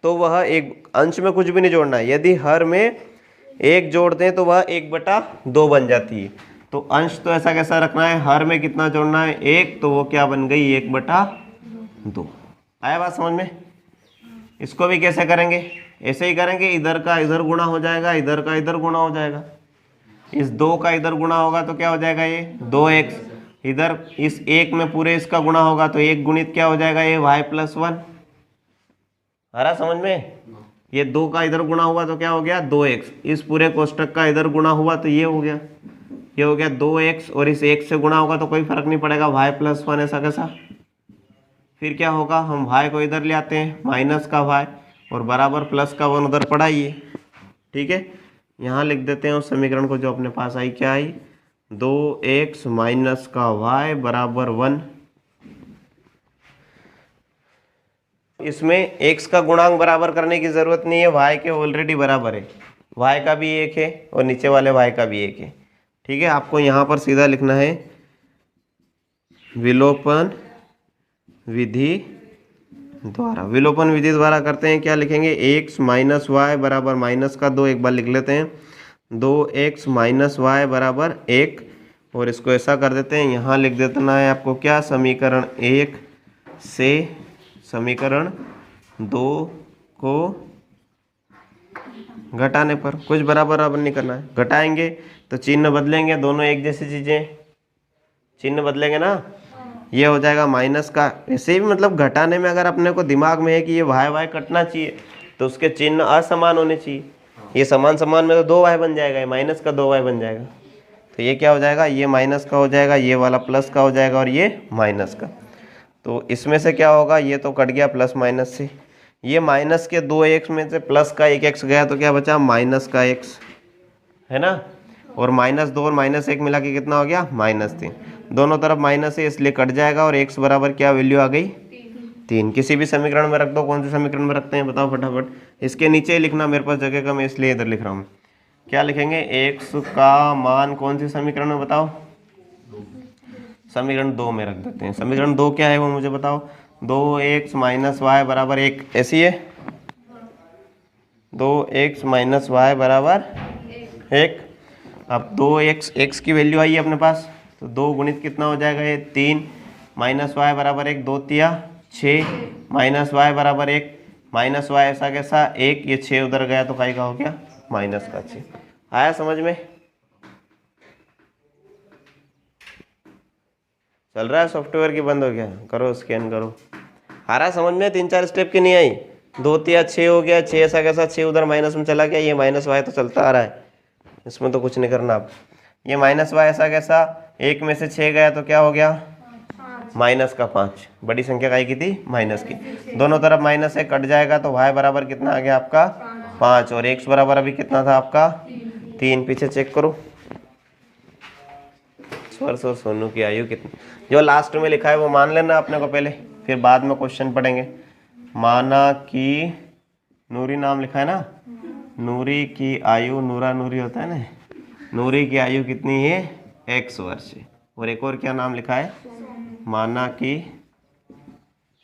तो वह एक, अंश में कुछ भी नहीं जोड़ना है, यदि हर में एक जोड़ दें तो वह 1/2 बन जाती है। तो अंश तो ऐसा कैसा रखना है, हर में कितना जोड़ना है, 1, तो वो क्या बन गई 1/2। आया बात समझ में। इसको भी कैसे करेंगे, ऐसे ही करेंगे, इधर का इधर गुणा हो जाएगा, इधर का इधर गुणा हो जाएगा। इस 2 का इधर गुणा होगा तो क्या हो जाएगा, ये 2x, इधर इस 1 में पूरे इसका गुणा होगा तो 1 गुणित क्या हो जाएगा, ये y+1। आ रहा समझ में। ये 2 का इधर गुणा हुआ तो क्या हो गया 2x, इस पूरे कोष्टक का इधर गुणा हुआ तो ये हो गया, ये हो गया 2x, और इस 1 से गुणा होगा तो कोई फर्क नहीं पड़ेगा, y+1 ऐसा कैसा। फिर क्या होगा, हम y को इधर ले आते हैं, माइनस का y और बराबर प्लस का 1 उधर पड़ा ही है। ठीक है, यहाँ लिख देते हैं उस समीकरण को जो अपने पास आई, क्या आई, 2x माइनस का y बराबर 1। इसमें x का गुणांक बराबर करने की जरूरत नहीं है, y के ऑलरेडी बराबर है, y का भी 1 है और नीचे वाले y का भी 1 है। ठीक है, आपको यहाँ पर सीधा लिखना है विलोपन विधि द्वारा। विलोपन विधि द्वारा करते हैं, क्या लिखेंगे, x माइनस वाई बराबर माइनस का 2, एक बार लिख लेते हैं, 2x माइनस वाई बराबर 1, और इसको ऐसा कर देते हैं, यहाँ लिख देना है आपको क्या, समीकरण 1 से समीकरण 2 को घटाने पर, कुछ बराबर नहीं करना है, घटाएंगे तो चिन्ह बदलेंगे, दोनों एक जैसी चीजें, चिन्ह बदलेंगे ना, ये हो जाएगा माइनस का। ऐसे भी मतलब घटाने में अगर अपने को दिमाग में है कि ये y कटना चाहिए तो उसके चिन्ह असमान होने चाहिए, ये समान समान में तो 2y बन जाएगा, ये माइनस का 2y बन जाएगा, तो ये क्या हो जाएगा, ये माइनस का हो जाएगा, ये वाला प्लस का हो जाएगा और ये माइनस का। तो इसमें से क्या होगा, ये तो कट गया प्लस माइनस से, ये माइनस के 2x में से प्लस का 1x गया तो क्या बचा, माइनस का x, है ना, और -2 और -1 मिला के कितना हो गया, -3। दोनों तरफ माइनस है इसलिए कट जाएगा, और x बराबर क्या वैल्यू आ गई, 3। किसी भी समीकरण में रख दो, कौन से समीकरण में रखते हैं बताओ फटाफट, इसके नीचे ही लिखना, मेरे पास जगह कम है इसलिए इधर लिख रहा हूँ। क्या लिखेंगे, x का मान कौन से समीकरण में बताओ, समीकरण 2 में रख देते हैं। समीकरण 2 क्या है वो मुझे बताओ, 2x माइनस वाई बराबर 1, ऐसी है, 2x माइनस वाई बराबर 1। अब 2x, x की वैल्यू आई है अपने पास, तो 2 गुणित कितना हो जाएगा, ये 3 माइनस वाई बराबर 1, 2 तिया 6 माइनस वाई बराबर 1, माइनस वाई ऐसा कैसा 1, ये 6 उधर गया तो काय का हो गया, माइनस का 6। आया समझ में, चल रहा है सॉफ्टवेयर की बंद हो गया, करो स्कैन करो। आ रहा समझ में, 3-4 स्टेप की नहीं आई, 2 तिया 6 हो गया, 6 ऐसा कैसा 6 उधर माइनस में चला गया, ये माइनस वाई तो चलता आ रहा है, इसमें तो कुछ नहीं करना आप। ये माइनस वाई ऐसा कैसा, 1 में से 6 गया तो क्या हो गया, माइनस का 5, बड़ी संख्या काय की थी, माइनस की, दोनों तरफ माइनस है, कट जाएगा तो y बराबर कितना आ गया आपका 5, और x बराबर अभी कितना था आपका 3। पीछे चेक करो, स्पर्श और सोनू की आयु कितनी, जो लास्ट में लिखा है वो मान लेना अपने को पहले, फिर बाद में क्वेश्चन पढ़ेंगे। माना कि नूरी नाम लिखा है ना, नूरी की आयु, नूरा नूरी होता है ना, नूरी की आयु कितनी है, x वर्ष है, और एक और क्या नाम लिखा है, माना कि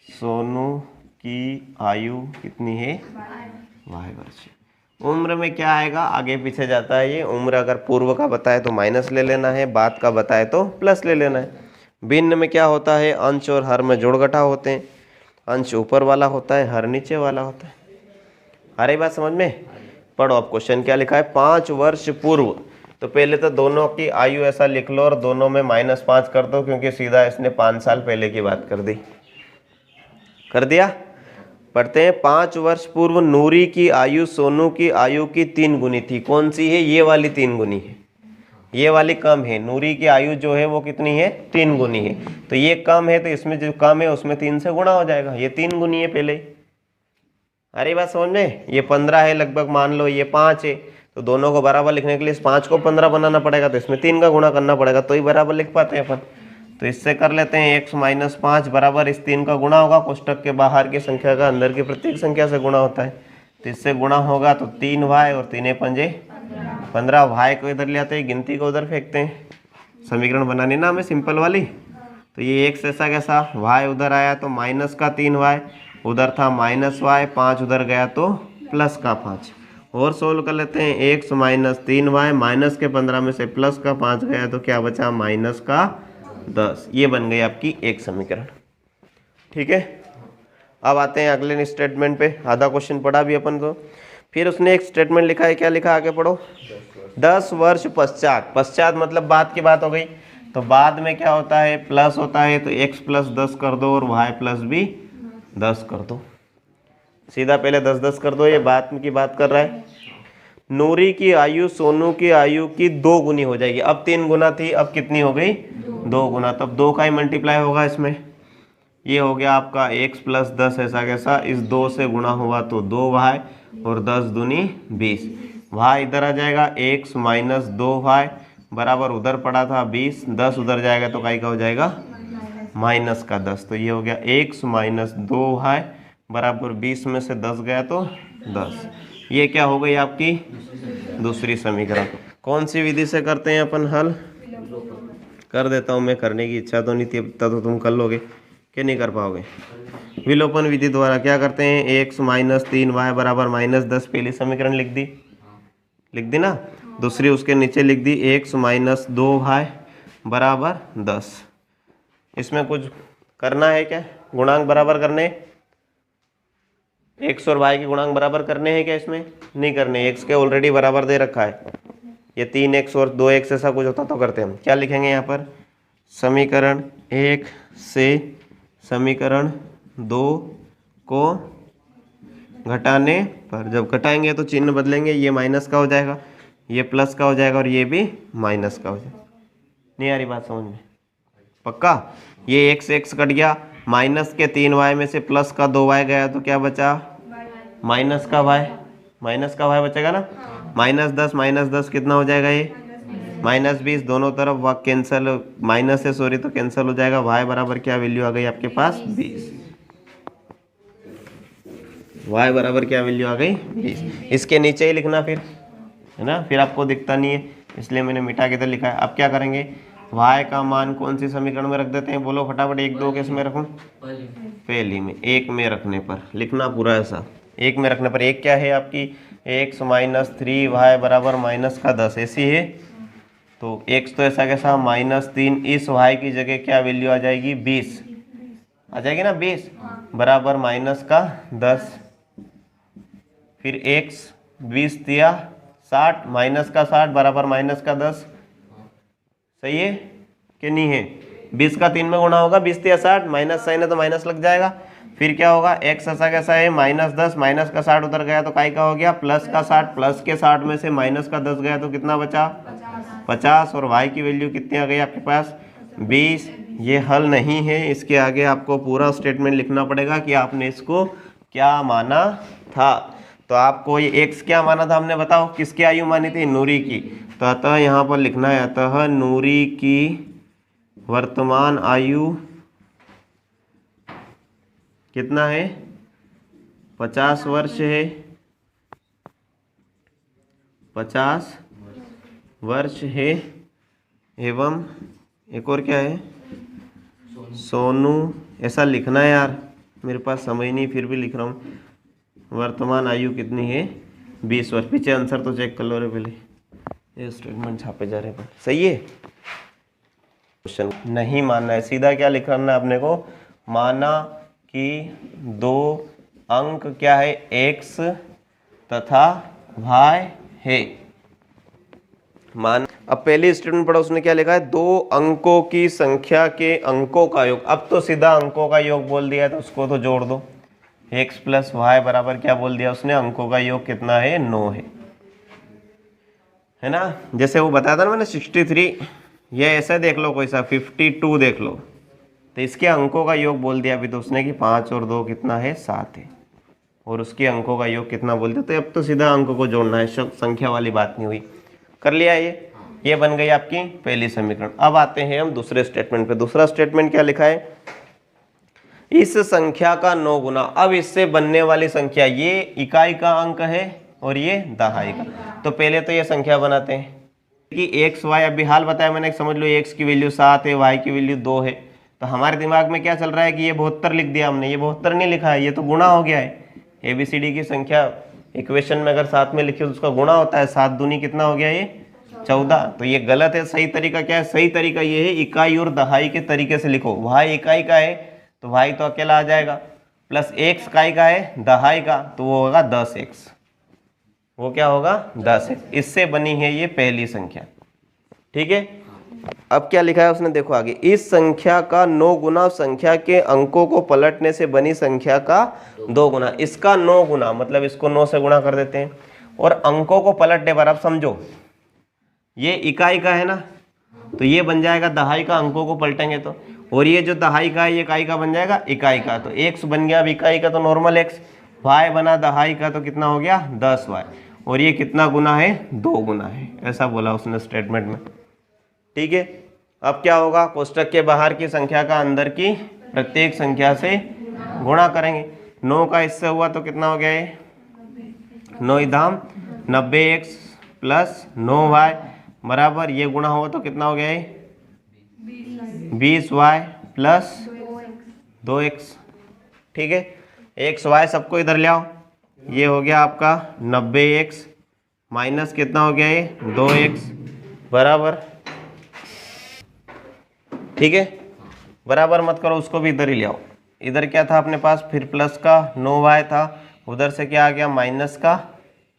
सोनू की आयु कितनी है, y वर्ष। उम्र में क्या आएगा, आगे पीछे जाता है ये, उम्र अगर पूर्व का बताए तो माइनस ले लेना है, बाद का बताए तो प्लस ले लेना है। भिन्न में क्या होता है, अंश और हर में जोड़ घटा होते हैं, अंश ऊपर वाला होता है, हर नीचे वाला होता है। आ रही बात समझ में। पढ़ो अब क्वेश्चन क्या लिखा है, 5 वर्ष पूर्व, तो पहले तो दोनों की आयु ऐसा लिख लो और दोनों में -5 कर दो, क्योंकि सीधा इसने 5 साल पहले की बात कर दी, कर दिया। पढ़ते हैं, 5 वर्ष पूर्व नूरी की आयु सोनू की आयु की 3 गुनी थी। कौन सी है, ये वाली 3 गुनी है, ये वाली कम है, नूरी की आयु जो है वो कितनी है, 3 गुनी है, तो ये कम है तो इसमें जो कम है उसमें 3 से गुणा हो जाएगा, ये 3 गुनी है पहले। अरे बात समझ में, ये 15 है लगभग, मान लो ये 5 है, तो दोनों को बराबर लिखने के लिए इस 5 को 15 बनाना पड़ेगा, तो इसमें 3 का गुणा करना पड़ेगा, तो ही बराबर लिख पाते हैं अपन। तो इससे कर लेते हैं, x माइनस 5 बराबर इस 3 का गुणा होगा, कोष्टक के बाहर की संख्या का अंदर की प्रत्येक संख्या से गुणा होता है, तो इससे गुणा होगा तो 3y और 3 पंजे 15, y को इधर ले आते हैं, गिनती को उधर फेंकते हैं, समीकरण बनानी ना हमें सिंपल वाली, तो ये x ऐसा कैसा, y उधर आया तो माइनस का 3y, उधर था माइनस y, 5 उधर गया तो प्लस का 5। और सोल्व कर लेते हैं, x माइनस 3y, माइनस के 15 में से प्लस का 5 गया तो क्या बचा, माइनस का 10। ये बन गई आपकी एक समीकरण। ठीक है, अब आते हैं अगले स्टेटमेंट पे। आधा क्वेश्चन पढ़ा भी अपन तो। फिर उसने एक स्टेटमेंट लिखा है, क्या लिखा, आगे पढ़ो। 10 वर्ष पश्चात, पश्चात मतलब बाद की बात हो गई, तो बाद में क्या होता है, प्लस होता है, तो x प्लस 10 कर दो और y प्लस भी 10 कर दो। सीधा पहले 10-10 कर दो, ये बात की बात कर रहा है। नूरी की आयु सोनू की आयु की 2 गुनी हो जाएगी। अब 3 गुना थी, अब कितनी हो गई, 2 गुना। तब 2 का ही मल्टीप्लाई होगा इसमें। ये हो गया आपका x प्लस 10 ऐसा कैसा, इस 2 से गुणा हुआ तो 2y और 10 दूनी 20। y इधर आ जाएगा, x माइनस 2y बराबर उधर पड़ा था 20, 10 उधर जाएगा तो काय का हो जाएगा, माइनस का 10। तो ये हो गया x माइनस 2y बराबर 20 में से 10 गया तो 10। ये क्या हो गई आपकी दूसरी समीकरण। कौन सी विधि से करते हैं अपन हल, कर देता हूँ मैं, करने की इच्छा तो नहीं थी, अब तो तुम कर लोगे कि नहीं कर पाओगे। विलोपन विधि द्वारा क्या करते हैं, x माइनस 3y बराबर माइनस 10, पहली समीकरण लिख दी ना। दूसरी उसके नीचे लिख दी x माइनस 2y बराबर 10। इसमें कुछ करना है क्या, गुणांक बराबर करने, x और y के गुणांक बराबर करने हैं क्या, इसमें नहीं करने, x के ऑलरेडी बराबर दे रखा है। ये 3x और 2x ऐसा कुछ होता तो करते हम। क्या लिखेंगे यहाँ पर, समीकरण 1 से समीकरण 2 को घटाने पर, जब घटाएंगे तो चिन्ह बदलेंगे, ये माइनस का हो जाएगा, ये प्लस का हो जाएगा और ये भी माइनस का हो जाएगा। नहीं आ रही बात समझ में, पक्का। ये x कट गया, माइनस के 3y में से प्लस का 2y गया तो क्या बचा, माइनस का y बचेगा ना। माइनस 10 कितना हो जाएगा, ये माइनस 20, दोनों तरफ वह कैंसिल, माइनस है सॉरी, तो कैंसिल हो जाएगा। y बराबर क्या वैल्यू आ गई आपके पास, 20। y बराबर क्या वैल्यू आ गई, 20। इसके नीचे ही लिखना फिर, है ना, फिर आपको दिखता नहीं है इसलिए मैंने मिटा के तो लिखा है। अब क्या करेंगे, y का मान कौन सी समीकरण में रख देते हैं, बोलो फटाफट। 1 2 किस में रखूं, पहली में। 1 में रखने पर लिखना पूरा ऐसा, 1 में रखने पर। 1 क्या है आपकी, x माइनस 3y बराबर माइनस का 10 ऐसी है, तो x तो ऐसा कैसा माइनस 3, इस y की जगह क्या वैल्यू आ जाएगी, 20 आ जाएगी ना, 20 बराबर माइनस का 10। फिर x 20 दिया 60, माइनस का 60 बराबर माइनस का 10। सही है कि नहीं है, 20 का 3 में गुणा होगा, 20 दिया 60, माइनस साइन है तो माइनस लग जाएगा। फिर क्या होगा, x ऐसा कैसा है माइनस 10, माइनस का 60 उधर गया तो काय का हो गया, प्लस का 60, प्लस के 60 में से माइनस का 10 गया तो कितना बचा, 50। और y की वैल्यू कितनी आ गई आपके पास, 20। ये हल नहीं है, इसके आगे आपको पूरा स्टेटमेंट लिखना पड़ेगा कि आपने इसको क्या माना था। तो आपको ये x क्या माना था हमने, बताओ किसकी आयु मानी थी, नूरी की। तो अतः यहाँ पर लिखना है, अतः नूरी की वर्तमान आयु कितना है, 50 वर्ष है, 50 वर्ष है। एवं एक और क्या है, सोनू, ऐसा लिखना है यार, मेरे पास समय नहीं फिर भी लिख रहा हूँ। वर्तमान आयु कितनी है, 20 वर्ष। पीछे आंसर तो चेक कर लो रे पहले, ये स्टेटमेंट छापे जा रहे हैं, सही है। क्वेश्चन नहीं मानना है, सीधा क्या लिखना है अपने को, माना कि 2 अंक क्या है, x तथा y है। मान, अब पहली स्टेटमेंट पढ़ा, उसने क्या लिखा है, 2 अंकों की संख्या के अंकों का योग। अब तो सीधा अंकों का योग बोल दिया तो उसको तो जोड़ दो, x प्लस वाई बराबर क्या बोल दिया उसने, अंकों का योग कितना है, 9 है ना। जैसे वो बताया था ना मैंने 63, ये ऐसा देख लो कोई सा 52 देख लो, तो इसके अंकों का योग बोल दिया अभी तो उसने कि 5 और 2 कितना है, 7 है, और उसके अंकों का योग कितना बोल दिया। तो अब तो सीधा अंकों को जोड़ना है, संख्या वाली बात नहीं हुई, कर लिया। ये बन गई आपकी पहली समीकरण। अब आते हैं हम दूसरे स्टेटमेंट पे। दूसरा स्टेटमेंट क्या लिखा है, इस संख्या का 9 गुना। अब इससे बनने वाली संख्या, ये इकाई का अंक है और ये दहाई का। तो पहले तो ये संख्या बनाते हैं कि एक्स वाई, अभी हाल बताया मैंने, समझ लो एक्स की वैल्यू 7 है, वाई की वैल्यू 2 है, तो हमारे दिमाग में क्या चल रहा है कि ये 72 लिख दिया हमने, ये 72 नहीं लिखा है, ये तो गुणा हो गया है। ABCD की संख्या इक्वेशन में अगर साथ में लिखे तो उसका गुणा होता है, 7 दूनी कितना हो गया ये 14। तो ये गलत है। सही तरीका क्या है? सही तरीका ये है इकाई और दहाई के तरीके से लिखो। y इकाई का है तो y तो अकेला आ जाएगा, प्लस x इकाई का है दहाई का तो वो होगा 10x। वो क्या होगा 10x। इससे बनी है ये पहली संख्या। ठीक है, अब क्या लिखा है उसने, देखो आगे, इस संख्या का 9 गुना संख्या के अंकों को पलटने से बनी संख्या का 2 गुना। इसका 9 गुना मतलब इसको 9 से गुणा कर देते हैं, और अंकों को पलटने पर अब समझो ये इकाई का है ना, तो ये बन जाएगा दहाई का, अंकों को पलटेंगे तो, और ये जो दहाई का है ये इकाई का बन जाएगा इकाई का, तो x बन गया अब इकाई का तो नॉर्मल x, y बना दहाई का तो कितना हो गया 10y, और ये कितना गुना है 2 गुना है, ऐसा बोला उसने स्टेटमेंट में। ठीक है, अब क्या होगा, कोष्टक के बाहर की संख्या का अंदर की प्रत्येक संख्या से गुणा करेंगे। 9 का इससे हुआ तो कितना हो गया ये 9 धाम 90x प्लस 9y बराबर, ये गुणा हुआ तो कितना हो गया ये 20y प्लस 2x। ठीक है, x y सबको इधर ले आओ, ये हो गया आपका 90x माइनस कितना हो गया ये 2x बराबर। ठीक है, बराबर मत करो, उसको भी इधर ही ले आओ। इधर क्या था अपने पास, फिर प्लस का 9y था, उधर से क्या आ गया माइनस का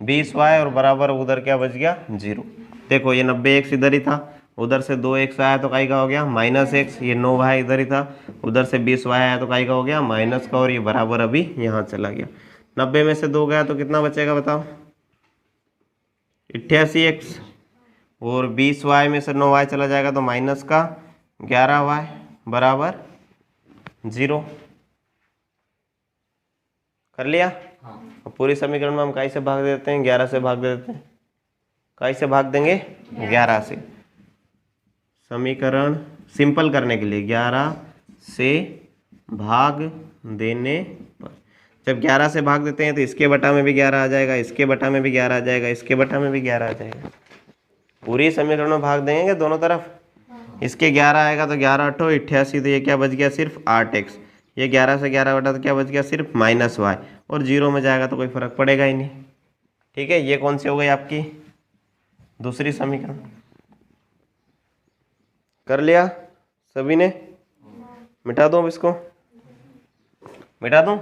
20y, और बराबर उधर क्या बच गया 0। देखो ये 90x इधर ही था, उधर से 2x आया तो काई का हो गया माइनस x, ये 9y इधर ही था, उधर से 20y आया तो काई का हो गया माइनस का, और ये बराबर अभी यहाँ चला गया। 90 में से 2 गया तो कितना बचेगा बताओ 88x, और 20y में से 9y चला जाएगा तो माइनस का 11y बराबर 0। कर लिया। अब पूरी समीकरण में हम काई से भाग देते हैं 11 से भाग देते हैं। काई से भाग देंगे 11 से। समीकरण सिंपल करने के लिए 11 से भाग देने पर, जब 11 से भाग देते हैं तो इसके बटा में भी 11 आ जाएगा, इसके बटा में भी 11 आ जाएगा, इसके बटा में भी 11 आ जाएगा। पूरी समीकरण में भाग देंगे दोनों तरफ, इसके 11 आएगा तो 11 8 88, तो ये क्या बच गया सिर्फ 8x। ये 11 से 11 बटा तो क्या बच गया सिर्फ -y, और 0 में जाएगा तो कोई फर्क पड़ेगा ही नहीं। ठीक है, ये कौन सी हो गई आपकी दूसरी समीकरण। कर लिया सभी ने, मिटा दूँ अब इसको, मिटा दूँ।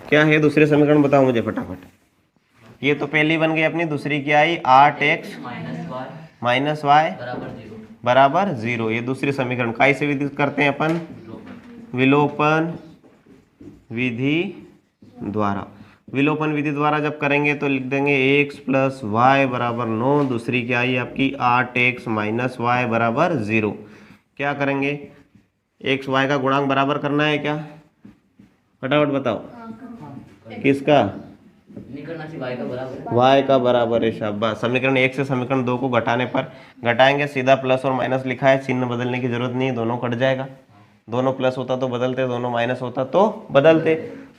क्या है दूसरी समीकरण बताओ मुझे फटाफट। ये तो पहली बन गई अपनी, दूसरी क्या आई 8x माइनस वाई बराबर 0। ये दूसरी समीकरण काई से विधि करते हैं अपन, विलोपन विधि द्वारा। विलोपन विधि द्वारा जब करेंगे तो लिख देंगे x प्लस वाई बराबर 9, दूसरी क्या आई आपकी 8x माइनस वाई बराबर 0। क्या करेंगे, x y का गुणांक बराबर करना है क्या, फटाफट बताओ। किसका, y का बराबर है, शाबाश। समीकरण 1 से समीकरण 2 को घटाने पर, घटाएंगे सीधा प्लस और माइनस लिखा है, चिन्ह बदलने की जरूरत नहीं, दोनों कट जाएगा। दोनों प्लस होता तो बदलते, दोनों माइनस होता तो बदलते,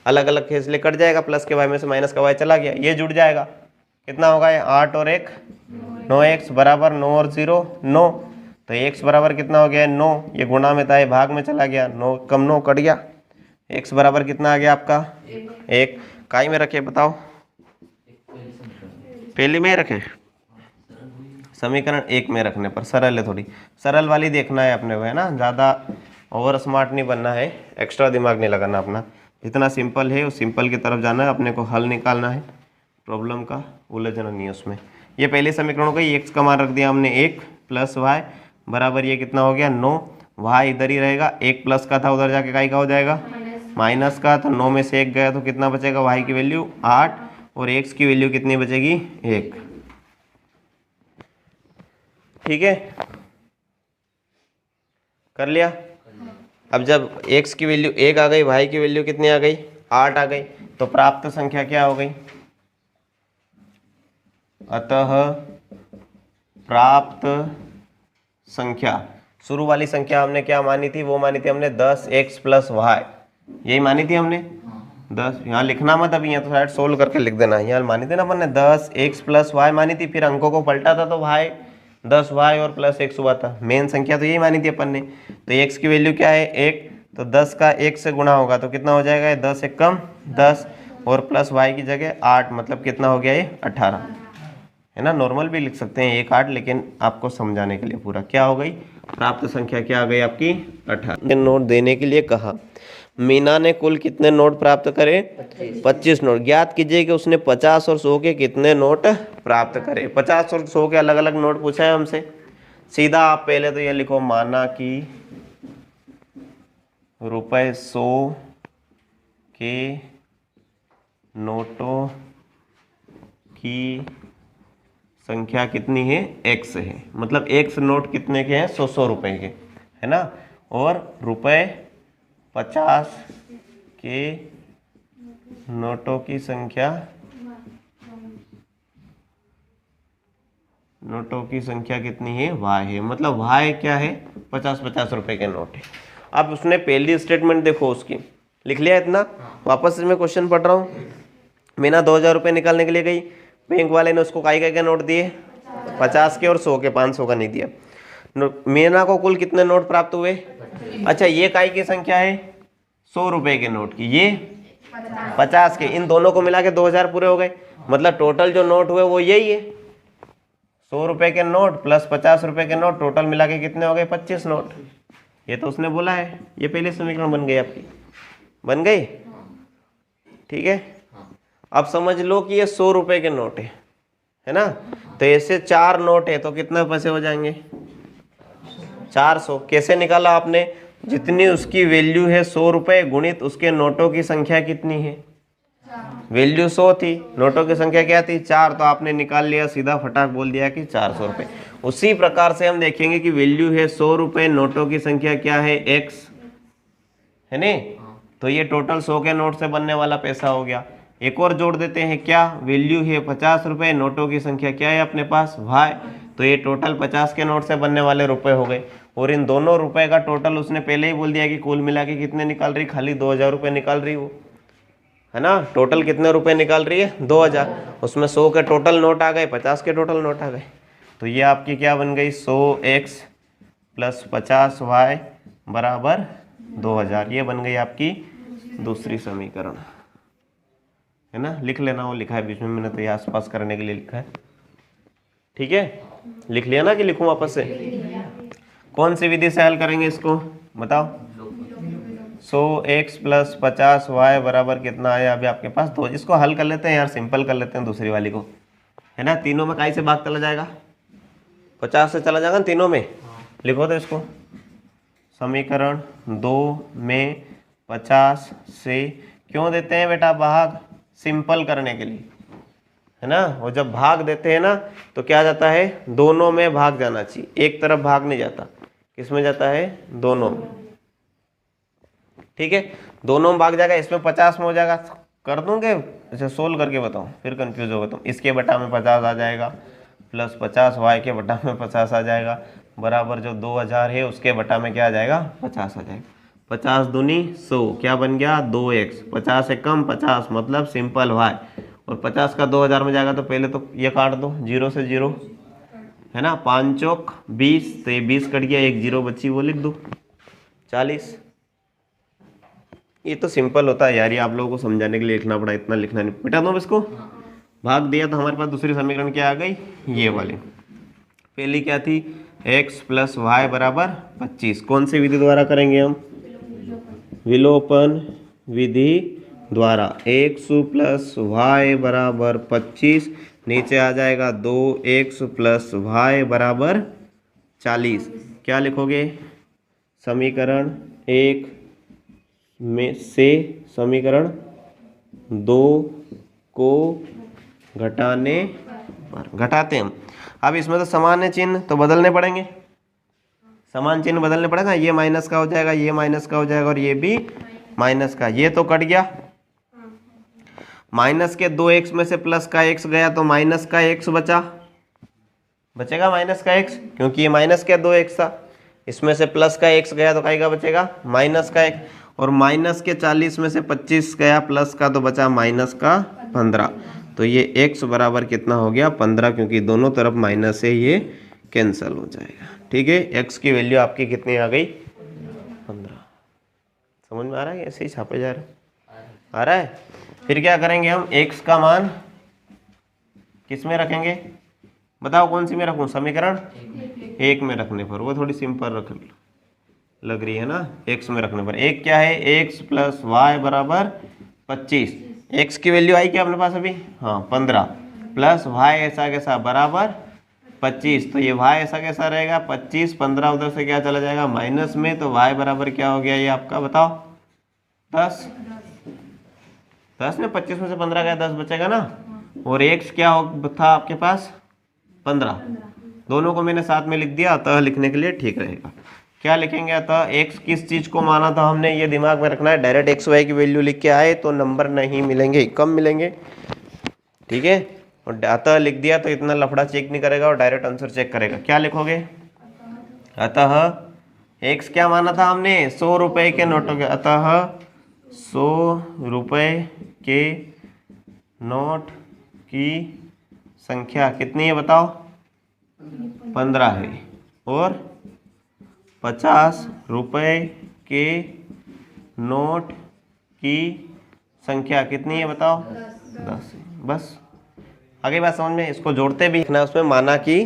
अलग अलग थे इसलिए कट जाएगा। प्लस के y में से माइनस का y चला गया, ये जुड़ जाएगा। कितना होगा ये 8 और 1 9x बराबर 9 और 0 9, तो x बराबर कितना हो गया 9, ये गुणा में था ये भाग में चला गया, 9 कम 9 कट गया, x बराबर कितना आ गया आपका 1। काई में रखे बताओ, पहली में रखे, समीकरण 1 में रखने पर सरल है, थोड़ी सरल वाली देखना है अपने को, है ना, ज़्यादा ओवर स्मार्ट नहीं बनना है, एक्स्ट्रा दिमाग नहीं लगाना अपना। जितना सिंपल है उस सिंपल की तरफ जाना है, अपने को हल निकालना है, प्रॉब्लम का उलझना नहीं है उसमें। ये पहले समीकरण हो गई, x का मान रख दिया हमने 1 प्लस वाई बराबर ये कितना हो गया 9, y इधर ही रहेगा, 1 प्लस का था उधर जाके काई का हो जाएगा माइनस का, तो 9 में से 1 गया तो कितना बचेगा, y की वैल्यू 8 और x की वैल्यू कितनी बचेगी 1। ठीक है, कर लिया। अब जब x की वैल्यू 1 आ गई, y की वैल्यू कितनी आ गई 8 आ गई, तो प्राप्त संख्या क्या हो गई, अतः प्राप्त संख्या, शुरू वाली संख्या हमने क्या मानी थी, वो मानी थी हमने 10x प्लस वाई, यही मानी थी हमने 10। यहाँ लिखना मत अभी, यहाँ तो शायद सोल्व करके लिख देना। यहाँ मानी थी ना अपन ने 10x प्लस वाई मानी थी, फिर अंकों को पलटा था तो y 10y और प्लस x हुआ था। मेन संख्या तो यही मानी थी अपन ने। तो x की वैल्यू क्या है 1, तो 10 का 1 से गुणा होगा तो कितना हो जाएगा, 10 एक कम 10 और प्लस y की जगह 8, मतलब कितना हो गया ये 18, है ना। नॉर्मल भी लिख सकते हैं 1 8, लेकिन आपको समझाने के लिए पूरा क्या हो गई, प्राप्त संख्या क्या आ गई आपकी 18। नोट देने के लिए कहा। मीना ने कुल कितने नोट प्राप्त करे, 25 नोट। ज्ञात कीजिए कि उसने 50 और 100 के कितने नोट प्राप्त करे। 50 और 100 के अलग अलग नोट पूछा है हमसे। सीधा आप पहले तो ये लिखो, माना कि रुपए 100 के नोटों की संख्या कितनी है, x है। मतलब x नोट कितने के हैं, 100 रुपए के, है ना। और रुपए 50 के नोटों की संख्या कितनी है, y है। मतलब y क्या है, 50 रुपए के नोट है। अब उसने पहली स्टेटमेंट देखो उसकी, लिख लिया इतना। वापस से मैं क्वेश्चन पढ़ रहा हूँ। मीना 2000 रुपये निकालने के लिए गई, बैंक वाले ने उसको काई के नोट दिए, 50 के और 100 के, 500 का नहीं दिया। मीना को कुल कितने नोट प्राप्त हुए। अच्छा, ये काई की संख्या है 100 रुपए के नोट की, ये 50 के, इन दोनों को मिला के 2000 पूरे हो गए। मतलब टोटल जो नोट हुए वो यही है, 100 रुपए के नोट प्लस 50 रुपए के नोट, टोटल मिला के कितने हो गए, 25 नोट। ये तो उसने बोला है। ये पहले समीकरण बन गई आपकी, बन गई, ठीक है। अब समझ लो कि ये 100 रुपए के नोट है ना। तो ऐसे 4 नोट है तो कितने पैसे हो जाएंगे, 400। कैसे निकाला आपने, जितनी उसकी वैल्यू है 100 रुपए गुणित उसके नोटों की संख्या कितनी है, वैल्यू 100 थी, नोटों की संख्या क्या थी 4, तो आपने निकाल लिया, सीधा फटाक बोल दिया कि 400 रुपये। उसी प्रकार से हम देखेंगे कि वैल्यू है 100 रुपये, नोटों की संख्या क्या है x, है नहीं। तो ये टोटल 100 के नोट से बनने वाला पैसा हो गया। एक और जोड़ देते हैं, क्या वैल्यू है 50 रुपये, नोटों की संख्या क्या है अपने पास y, तो ये टोटल 50 के नोट से बनने वाले रुपए हो गए। और इन दोनों रुपए का टोटल उसने पहले ही बोल दिया कि कुल मिला के कितने निकाल रही, खाली 2000 रुपये निकाल रही वो, है ना। टोटल कितने रुपए निकाल रही है, 2000। उसमें 100 के टोटल नोट आ गए, 50 के टोटल नोट आ गए। तो ये आपकी क्या बन गई, 100x प्लस 50y बराबर 2000। ये बन गई आपकी दूसरी समीकरण, है ना। लिख लेना, वो लिखा है बीच में, मैंने तो ये आसपास करने के लिए लिखा है, ठीक है। लिख लिया ना कि लिखूं वापस से। कौन सी विधि से हल करेंगे इसको बताओ। 100x प्लस 50y बराबर कितना आया अभी आपके पास, तो इसको हल कर लेते हैं यार, सिंपल कर लेते हैं दूसरी वाली को, है ना। तीनों में काई से भाग चला जाएगा, 50 से चला जाएगा तीनों में। लिखो तो इसको, समीकरण 2 में 50 से क्यों देते हैं बेटा भाग, सिंपल करने के लिए, है ना। और जब भाग देते हैं ना तो क्या जाता है, दोनों में भाग जाना चाहिए, एक तरफ भाग नहीं जाता। किस में जाता है, दोनों में, ठीक है। दोनों में भाग जाएगा, इसमें 50 में हो जाएगा। कर दूंगे, अच्छा सोल्व करके बताऊं, फिर कंफ्यूज होगा तुम। इसके बटा में 50 आ जाएगा, प्लस 50y के बटा में 50 आ जाएगा, बराबर जो 2000 है उसके बटा में क्या आ जाएगा, 50 आ जाएगा। 50 दूनी 100, क्या बन गया 2x, 50 से कम 50 मतलब सिंपल y, और 50 का 2000 में जाएगा तो पहले तो ये काट दो, 0 से 0, है ना। 5 चौक 20, तो ये 20 कट गया, एक 0 बची, वो लिख दो 40। ये तो सिंपल होता है यार, ये आप लोगों को समझाने के लिए लिखना पड़ा, इतना लिखना नहीं। मिटा दो इसको, भाग दिया तो हमारे पास दूसरी समीकरण क्या आ गई, ये वाली। पहली क्या थी, x प्लस वाई बराबर 25। कौन सी विधि द्वारा करेंगे हम, विलोपन विधि द्वारा। x प्लस वाई बराबर 25, नीचे आ जाएगा 2x प्लस वाई बराबर 40। क्या लिखोगे, समीकरण 1 में से समीकरण 2 को घटाने पर, घटाते हैं हम। अब इसमें तो समान चिन्ह तो बदलने पड़ेंगे, समान चिन्ह बदलने पड़ेगा। ये माइनस का हो जाएगा, ये माइनस का हो जाएगा, और ये भी माइनस का। ये तो कट गया, माइनस के 2x में से प्लस का x गया तो माइनस का x बचेगा माइनस का x, क्योंकि ये माइनस का 2x था। इसमें से प्लस का x गया तो का बचेगा माइनस का 1, और माइनस के 40 में से 25 गया प्लस का तो बचा माइनस का 15। तो ये x बराबर कितना हो गया 15, क्योंकि दोनों तरफ माइनस है, ये कैंसिल हो जाएगा। ठीक है, x की वैल्यू आपकी कितनी आ गई? 15। समझ में आ रहा है? ऐसे ही छापे जा रहे आ रहा है। फिर क्या करेंगे हम? x का मान किस में रखेंगे? बताओ कौन सी में रखूं? समीकरण 1 में रखने पर। वो थोड़ी सिंपल लग रही है ना, x में रखने पर। एक क्या है? x प्लस वाई बराबर 25। x की वैल्यू आई क्या अपने पास अभी? हाँ 15 प्लस y ऐसा कैसा बराबर 25। तो ये y ऐसा कैसा रहेगा? 25, 15 उधर से क्या चला जाएगा? माइनस में। तो y बराबर क्या हो गया ये आपका? बताओ 10। 10 में 25 में से 15 गया, 10 बचेगा ना। और x क्या था आपके पास? 15। दोनों को मैंने साथ में लिख दिया, अतः लिखने के लिए ठीक रहेगा। क्या लिखेंगे? अतः x किस चीज को माना था हमने, ये दिमाग में रखना है। डायरेक्ट एक्स वाई की वैल्यू लिख के आए तो नंबर नहीं मिलेंगे, कम मिलेंगे। ठीक है, और अतः लिख दिया तो इतना लफड़ा चेक नहीं करेगा और डायरेक्ट आंसर चेक करेगा। क्या लिखोगे? अतः x क्या माना था हमने? 100 रुपए के नोटों के। अतः 100 रुपए के नोट की संख्या कितनी है बताओ? 15 है। और 50 रुपए के नोट की संख्या कितनी है बताओ? 10 है। बस आगे बात समझ में। इसको जोड़ते भी लिखना है उसमें। माना कि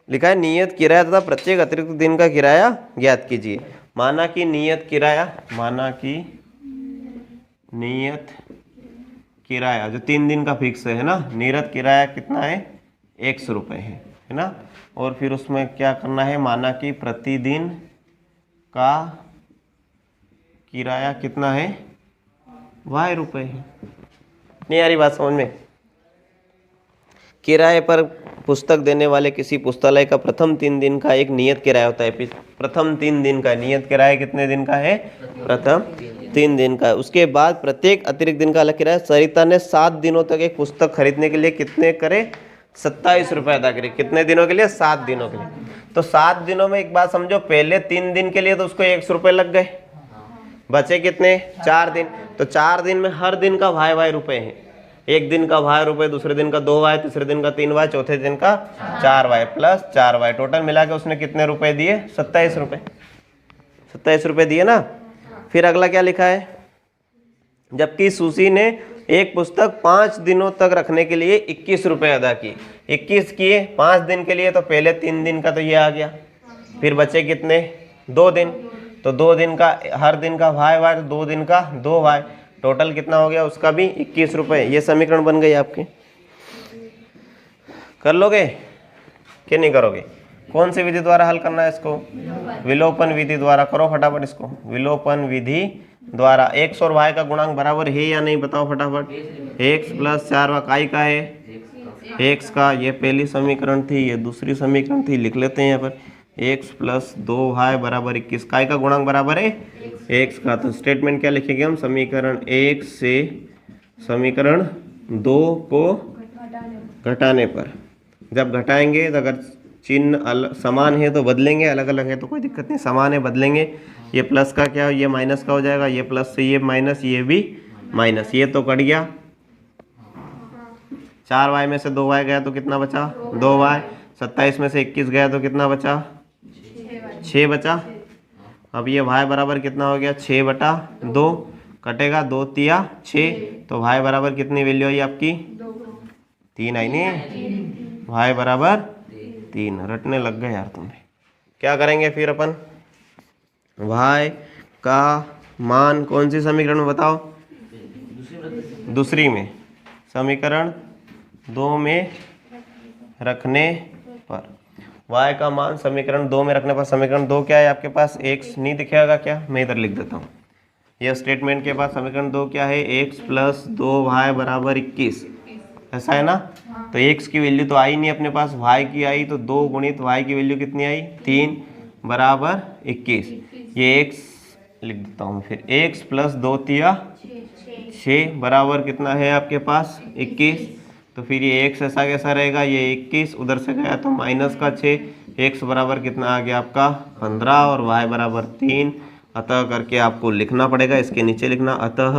लिखा है नियत किराया तथा प्रत्येक अतिरिक्त दिन का किराया ज्ञात कीजिए। माना कि नियत किराया, माना कि नियत किराया जो 3 दिन का फिक्स है ना, नियत किराया कितना है? 100 रुपये है ना। और फिर उसमें क्या करना है? माना कि प्रतिदिन का किराया कितना है? y रुपये है। नहीं आ रही बात समझ में? किराए पर पुस्तक देने वाले किसी पुस्तकालय का प्रथम 3 दिन का एक नियत किराया होता है। प्रथम 3 दिन का नियत किराया कितने दिन का है? प्रथम 3 दिन का। उसके बाद प्रत्येक अतिरिक्त दिन का अलग किराया। सरिता ने 7 दिनों तक एक पुस्तक खरीदने के लिए कितने करे? 27 रुपये अदा करे। कितने दिनों के लिए? 7 दिनों के लिए। तो 7 दिनों में एक बात समझो, पहले 3 दिन के लिए तो उसको 100 रुपये लग गए, बचे कितने? 4 दिन। तो 4 दिन में हर दिन का वाई रुपये है। एक दिन का वाई रुपये, दूसरे दिन का 2 वाई, तीसरे दिन का 3 वाई, चौथे दिन का 4 वाई प्लस 4 वाई। टोटल मिला के उसने कितने रुपए दिए? 27 रुपये। 27 रुपये दिए ना। फिर अगला क्या लिखा है? जबकि सुशी ने एक पुस्तक 5 दिनों तक रखने के लिए 21 रुपये अदा किए। 21 किए 5 दिन के लिए, तो पहले 3 दिन का तो ये आ गया। फिर बचे कितने? 2 दिन। तो 2 दिन का, हर दिन का वाई वाई, तो 2 दिन का 2 वाई। टोटल कितना हो गया उसका भी? 21 रुपये। ये समीकरण बन गई आपके। कर लोगे कि नहीं करोगे? कौन सी विधि द्वारा हल करना है इसको? विलोपन विधि द्वारा। करो फटाफट इसको। विलोपन विधि द्वारा। x और y का गुणांक बराबर है या नहीं बताओ फटाफट। x प्लस 4 y का है x का। ये पहली समीकरण थी, ये दूसरी समीकरण थी। लिख लेते हैं यहाँ पर। x प्लस 2y बराबर 21। काय का गुणांक बराबर है x का। तो स्टेटमेंट क्या लिखेंगे हम? समीकरण 1 से समीकरण 2 को घटाने पर। जब घटाएंगे तो अगर चिन्ह समान है तो बदलेंगे, अलग अलग है तो कोई दिक्कत नहीं। समान है बदलेंगे। ये प्लस का क्या, ये माइनस का हो जाएगा। ये प्लस से ये माइनस, ये भी माइनस। ये तो कट गया। 4 वाई में से 2 वाई गया तो कितना बचा? 2 वाई। 27 में से 21 गया तो कितना बचा? 6 बचा। अब ये y बराबर कितना हो गया? 6/2। कटेगा 2 तिया 6। तो y बराबर कितनी वैल्यू आई आपकी? 3 आई नहीं? y बराबर 3। रटने लग गए यार तुम्हें। क्या करेंगे फिर अपन? y का मान कौन सी समीकरण में बताओ? दूसरी में। समीकरण 2 में रखने पर y का मान समीकरण 2 में रखने पर। समीकरण 2 क्या है आपके पास? x नहीं दिखेगा क्या? मैं इधर लिख देता हूँ। यह स्टेटमेंट के बाद समीकरण 2 क्या है? x प्लस 2y बराबर 21। ऐसा है ना। तो x की वैल्यू तो आई नहीं अपने पास, y की आई। तो 2 गुणित y की वैल्यू कितनी आई? 3 बराबर 21। ये x लिख देता हूँ फिर। x प्लस 2 तिया 6 बराबर कितना है आपके पास? 21। तो फिर ये x ऐसा कैसा रहेगा? ये 21 उधर से गया तो माइनस का 6। x बराबर कितना आ गया आपका? 15 और y बराबर 3। अतः करके आपको लिखना पड़ेगा। इसके नीचे लिखना अतः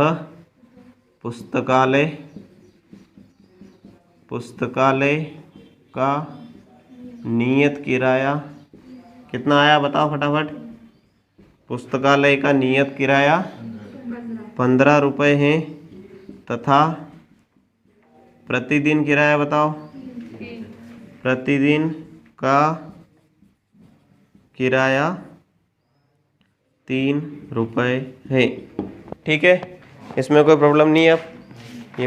पुस्तकालय का नियत किराया कितना आया बताओ फटाफट। पुस्तकालय का नियत किराया 15 रुपये है तथा प्रतिदिन किराया बताओ। प्रतिदिन का किराया 3 रुपये है। ठीक है, इसमें कोई प्रॉब्लम नहीं है। अब